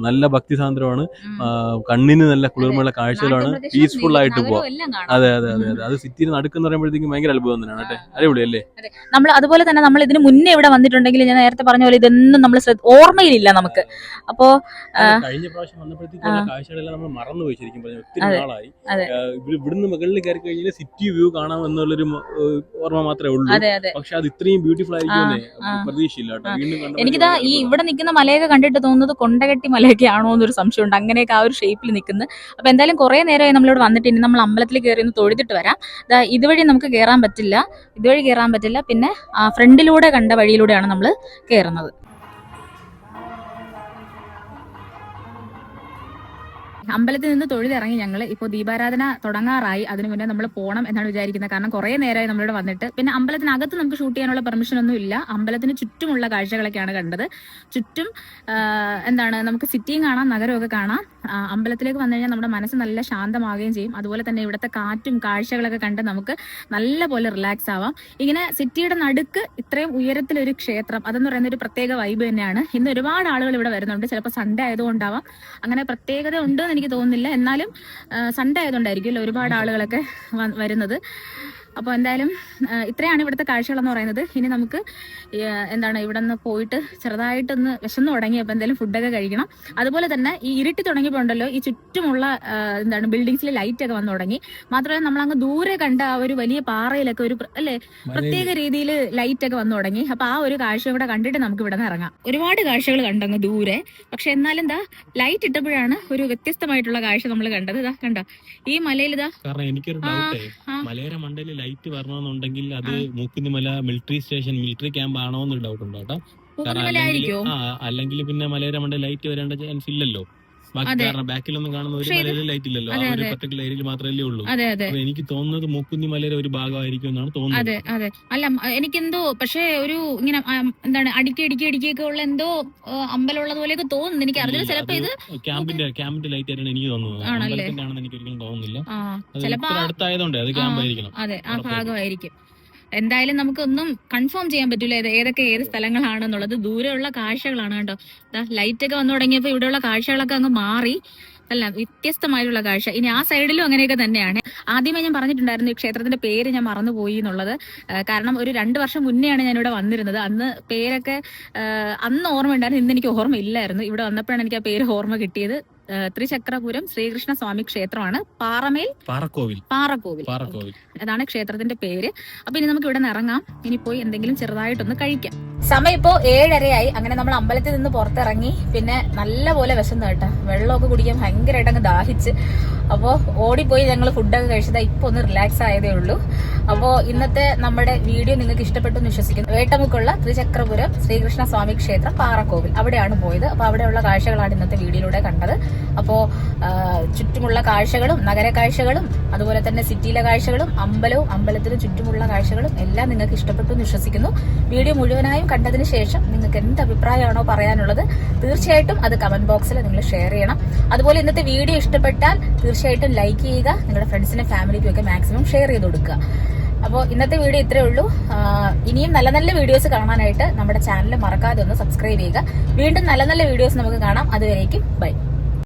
നല്ല ഭക്തിസാന്ദ്രമാണ്, കണ്ണിന് നല്ല കുളിർമയുള്ള കാഴ്ചകളാണ്, പീസ്ഫുൾ ആയിട്ട് പോവാം. അതെ. അത് സിറ്റിയിൽ നടക്കുന്ന പറയുമ്പോഴത്തേക്കും ഭയങ്കര അത്ഭുതം തന്നെയാണ് കേട്ടെ. അടിപൊളി അല്ലേ? നമ്മൾ അതുപോലെ തന്നെ നമ്മൾ ഇതിന് മുന്നേ ഇവിടെ വന്നിട്ടുണ്ടെങ്കിൽ ഞാൻ നേരത്തെ പറഞ്ഞ പോലെ ഇതൊന്നും നമ്മൾ ഓർമ്മയിലില്ല നമുക്ക്. അപ്പോ കഴിഞ്ഞ പ്രാവശ്യം വന്നപ്പോഴത്തേക്കും കാഴ്ചകളെല്ലാം നമ്മൾ മറന്നുപോയി. ശരിക്കും പറഞ്ഞാൽ ഒത്തിരി നാളായി. ഇവിടുന്ന് മുകളിൽ കയറി കഴിഞ്ഞാൽ സിറ്റി വ്യൂ കാണാം എന്നുള്ളൊരു ഓർമ്മ മാത്രമേ ഉള്ളൂ. പക്ഷെ അത് ഇത്രയും ബ്യൂട്ടിഫുൾ ആയിരിക്കും പ്രതീക്ഷയില്ല കേട്ടോ. വീണ്ടും എനിക്കിതാ ഈ ഇവിടെ നിൽക്കുന്ന മലയൊക്കെ കണ്ടിട്ട് തോന്നുന്നത് കൊണ്ടകെട്ടി മലയൊക്കെ ആണോ എന്നൊരു സംശയമുണ്ട്. അങ്ങനെയൊക്കെ ആ ഒരു ഷേപ്പിൽ നിൽക്കുന്നത്. അപ്പൊ എന്തായാലും കുറെ നേരമായി നമ്മളിവിടെ വന്നിട്ട് ഇനി നമ്മൾ അമ്പലത്തിൽ കയറി ഒന്ന് തൊഴുതിട്ട് വരാം. ഇതുവഴി നമുക്ക് കയറാൻ പറ്റില്ല. പിന്നെ ഫ്രണ്ടിലൂടെ കണ്ട വഴിയിലൂടെയാണ് നമ്മൾ കയറുന്നത്. അമ്പലത്തിൽ നിന്ന് തൊഴുതിറങ്ങി ഞങ്ങൾ ഇപ്പോൾ ദീപാരാധന തുടങ്ങാറായി. അതിനു മുന്നേ നമ്മൾ പോകണം എന്നാണ് വിചാരിക്കുന്നത്. കാരണം കുറേ നേരമായി നമ്മളിവിടെ വന്നിട്ട്. പിന്നെ അമ്പലത്തിനകത്ത് നമുക്ക് ഷൂട്ട് ചെയ്യാനുള്ള പെർമിഷൻ ഒന്നും ഇല്ല. അമ്പലത്തിന് ചുറ്റുമുള്ള കാഴ്ചകളൊക്കെയാണ് കണ്ടത്. ചുറ്റും എന്താണ് നമുക്ക് സിറ്റിയും കാണാം, നഗരമൊക്കെ കാണാം. അമ്പലത്തിലേക്ക് വന്നു കഴിഞ്ഞാൽ നമ്മുടെ മനസ്സ് നല്ല ശാന്തമാവുകയും ചെയ്യും. അതുപോലെ തന്നെ ഇവിടുത്തെ കാറ്റും കാഴ്ചകളൊക്കെ കണ്ട് നമുക്ക് നല്ല പോലെ റിലാക്സ് ആവാം. ഇങ്ങനെ സിറ്റിയുടെ നടുക്ക് ഇത്രയും ഉയരത്തിലൊരു ക്ഷേത്രം, അതെന്ന് പറയുന്ന ഒരു പ്രത്യേക വൈബ് തന്നെയാണ്. ഇന്ന് ഒരുപാട് ആളുകൾ ഇവിടെ വരുന്നുണ്ട്. ചിലപ്പോൾ സൺഡേ ആയതുകൊണ്ടാവാം, അങ്ങനെ പ്രത്യേകത ഉണ്ട് എനിക്ക് തോന്നുന്നില്ല. എന്നാലും സൺഡേ ആയതുകൊണ്ടായിരിക്കും ഒരുപാട് ആളുകളൊക്കെ വരുന്നത്. അപ്പോൾ എന്തായാലും ഇത്രയാണ് ഇവിടുത്തെ കാഴ്ചകളെന്ന് പറയുന്നത്. ഇനി നമുക്ക് എന്താണ് ഇവിടെ നിന്ന് പോയിട്ട് ചെറുതായിട്ടൊന്ന് വിശന്ന് തുടങ്ങി. അപ്പോൾ എന്തായാലും ഫുഡൊക്കെ കഴിക്കണം. അതുപോലെ തന്നെ ഈ ഇരുട്ടി തുടങ്ങിയപ്പോൾ ഉണ്ടല്ലോ, ഈ ചുറ്റുമുള്ള എന്താണ് ബിൽഡിങ്സിൽ ലൈറ്റ് ഒക്കെ വന്നു തുടങ്ങി. മാത്രമല്ല നമ്മളങ്ങ് ദൂരെ കണ്ട ആ ഒരു വലിയ പാറയിലൊക്കെ ഒരു പ്രത്യേക രീതിയിൽ ലൈറ്റ് ഒക്കെ വന്നു തുടങ്ങി. അപ്പോൾ ആ ഒരു കാഴ്ച കൂടെ കണ്ടിട്ട് നമുക്ക് ഇവിടെ നിന്ന് ഇറങ്ങാം. ഒരുപാട് കാഴ്ചകൾ കണ്ടങ്ങ് ദൂരെ, പക്ഷെ എന്നാലും ലൈറ്റ് ഇട്ടപ്പോഴാണ് ഒരു വ്യത്യസ്തമായിട്ടുള്ള കാഴ്ച നമ്മൾ കണ്ടത്. കണ്ടോ ഈ മലയിൽ ലൈറ്റ് വരണമെന്നുണ്ടെങ്കിൽ അത് Mookkunnimala military station, military camp ആണോ എന്നൊരു ഡൗട്ട് ഉണ്ട് കേട്ടോ. അല്ലെങ്കിൽ പിന്നെ മലയോര മണ്ടയിൽ ലൈറ്റ് വരേണ്ട ചാൻസ് ഇല്ലല്ലോ. കാരണം ബാക്കിലൊന്നും കാണുന്ന ഒരു മലയിലും ലൈറ്റ് ഇല്ലല്ലോ. ആ ഒരു പർട്ടിക്കുലർ ഏരിയയിൽ മാത്രമല്ലേ ഉള്ളൂ. എനിക്ക് തോന്നുന്നത് മൂക്കുന്നി മലയുടെ ഒരു ഭാഗമായിരിക്കും എന്നാണ് തോന്നുന്നത്. അതെ അല്ല എനിക്കെന്തോ പക്ഷേ ഒരു ഇങ്ങനെ എന്താണ് അടിക്കൊക്കെ ഉള്ള എന്തോ അമ്പലമുള്ളത് പോലെയൊക്കെ തോന്നുന്നു. എനിക്ക് അറിയില്ല. ചിലപ്പോ ഇത് ക്യാമ്പിന്റെ ലൈറ്റ് ആയിട്ടാണ് എനിക്ക് തോന്നുന്നത്. അമ്പലത്തിന്റെ ആണെന്ന് എനിക്ക് ഒരിക്കലും തോന്നുന്നില്ല. ചിലപ്പോ അടുത്തായതുകൊണ്ട് അത് ക്യാമ്പായിരിക്കണം. അതെ, ആ ഭാഗമായിരിക്കും. എന്തായാലും നമുക്കൊന്നും കൺഫേം ചെയ്യാൻ പറ്റില്ല ഏതൊക്കെ ഏത് സ്ഥലങ്ങളാണെന്നുള്ളത്. ദൂരെയുള്ള കാഴ്ചകളാണ് കേട്ടോ. ലൈറ്റ് ഒക്കെ വന്നു തുടങ്ങിയപ്പോൾ ഇവിടെയുള്ള കാഴ്ചകളൊക്കെ അങ്ങ് മാറി. അല്ല, വ്യത്യസ്തമായിട്ടുള്ള കാഴ്ച. ഇനി ആ സൈഡിലും അങ്ങനെയൊക്കെ തന്നെയാണ്. ആദ്യമേ ഞാൻ പറഞ്ഞിട്ടുണ്ടായിരുന്നു ഈ ക്ഷേത്രത്തിന്റെ പേര് ഞാൻ മറന്നുപോയി എന്നുള്ളത്. കാരണം ഒരു 2 വർഷം മുന്നെയാണ് ഞാനിവിടെ വന്നിരുന്നത്. അന്ന് പേരൊക്കെ അന്ന് ഓർമ്മ ഉണ്ടായിരുന്നു, ഇന്ന് എനിക്ക് ഓർമ്മ ഇല്ലായിരുന്നു. ഇവിടെ വന്നപ്പോഴാണ് എനിക്ക് ആ പേര് ഓർമ്മ കിട്ടിയത്. ത്രിചക്രപുരം ശ്രീകൃഷ്ണ സ്വാമി ക്ഷേത്രമാണ്. പാറക്കോവിൽ അതാണ് ക്ഷേത്രത്തിന്റെ പേര്. അപ്പൊ ഇനി നമുക്ക് ഇവിടെ നിന്ന് ഇറങ്ങാം. ഇനി പോയി എന്തെങ്കിലും ചെറുതായിട്ടൊന്ന് കഴിക്കാം. സമയം ഇപ്പോ 7:30 അങ്ങനെ നമ്മൾ അമ്പലത്തിൽ നിന്ന് പുറത്തിറങ്ങി. പിന്നെ നല്ല പോലെ വിശന്നു കേട്ടാ. വെള്ളമൊക്കെ കുടിക്കാൻ ഭയങ്കരമായിട്ട് അങ്ങ് ദാഹിച്ച്. അപ്പോൾ ഓടിപ്പോയി ഞങ്ങൾ ഫുഡൊക്കെ കഴിച്ചത്. ഇപ്പൊ ഒന്ന് റിലാക്സ് ആയതേ ഉള്ളൂ. അപ്പോൾ ഇന്നത്തെ നമ്മുടെ വീഡിയോ നിങ്ങൾക്ക് ഇഷ്ടപ്പെട്ടു എന്ന് വിശ്വസിക്കുന്നു. വേട്ടമുക്കുള്ള ത്രിചക്രപുരം ശ്രീകൃഷ്ണ സ്വാമി ക്ഷേത്രം പാറക്കോവിൽ അവിടെയാണ് പോയത്. അപ്പൊ അവിടെയുള്ള കാഴ്ചകളാണ് ഇന്നത്തെ വീഡിയോയിലൂടെ കണ്ടത്. അപ്പോൾ ചുറ്റുമുള്ള കാഴ്ചകളും നഗര കാഴ്ചകളും അതുപോലെ തന്നെ സിറ്റിയിലെ കാഴ്ചകളും അമ്പലവും അമ്പലത്തിന് ചുറ്റുമുള്ള കാഴ്ചകളും എല്ലാം നിങ്ങൾക്ക് ഇഷ്ടപ്പെട്ടു എന്ന് വിശ്വസിക്കുന്നു. വീഡിയോ മുഴുവനായും കണ്ടതിന് ശേഷം നിങ്ങൾക്ക് എന്ത് അഭിപ്രായമാണോ പറയാനുള്ളത് തീർച്ചയായിട്ടും അത് കമന്റ് ബോക്സിൽ നിങ്ങൾ ഷെയർ ചെയ്യണം. അതുപോലെ ഇന്നത്തെ വീഡിയോ ഇഷ്ടപ്പെട്ടാൽ തീർച്ചയായിട്ടും ലൈക്ക് ചെയ്യുക, നിങ്ങളുടെ ഫ്രണ്ട്സിനും ഫാമിലിക്കും ഒക്കെ മാക്സിമം ഷെയർ ചെയ്ത് കൊടുക്കുക. അപ്പോൾ ഇന്നത്തെ വീഡിയോ ഇത്രയേ ഉള്ളൂ. ഇനിയും നല്ല നല്ല വീഡിയോസ് കാണാനായിട്ട് നമ്മുടെ ചാനൽ മറക്കാതെ ഒന്ന് സബ്സ്ക്രൈബ് ചെയ്യുക. വീണ്ടും നല്ല നല്ല വീഡിയോസ് നമുക്ക് കാണാം. അതുവരേക്കും ബൈ.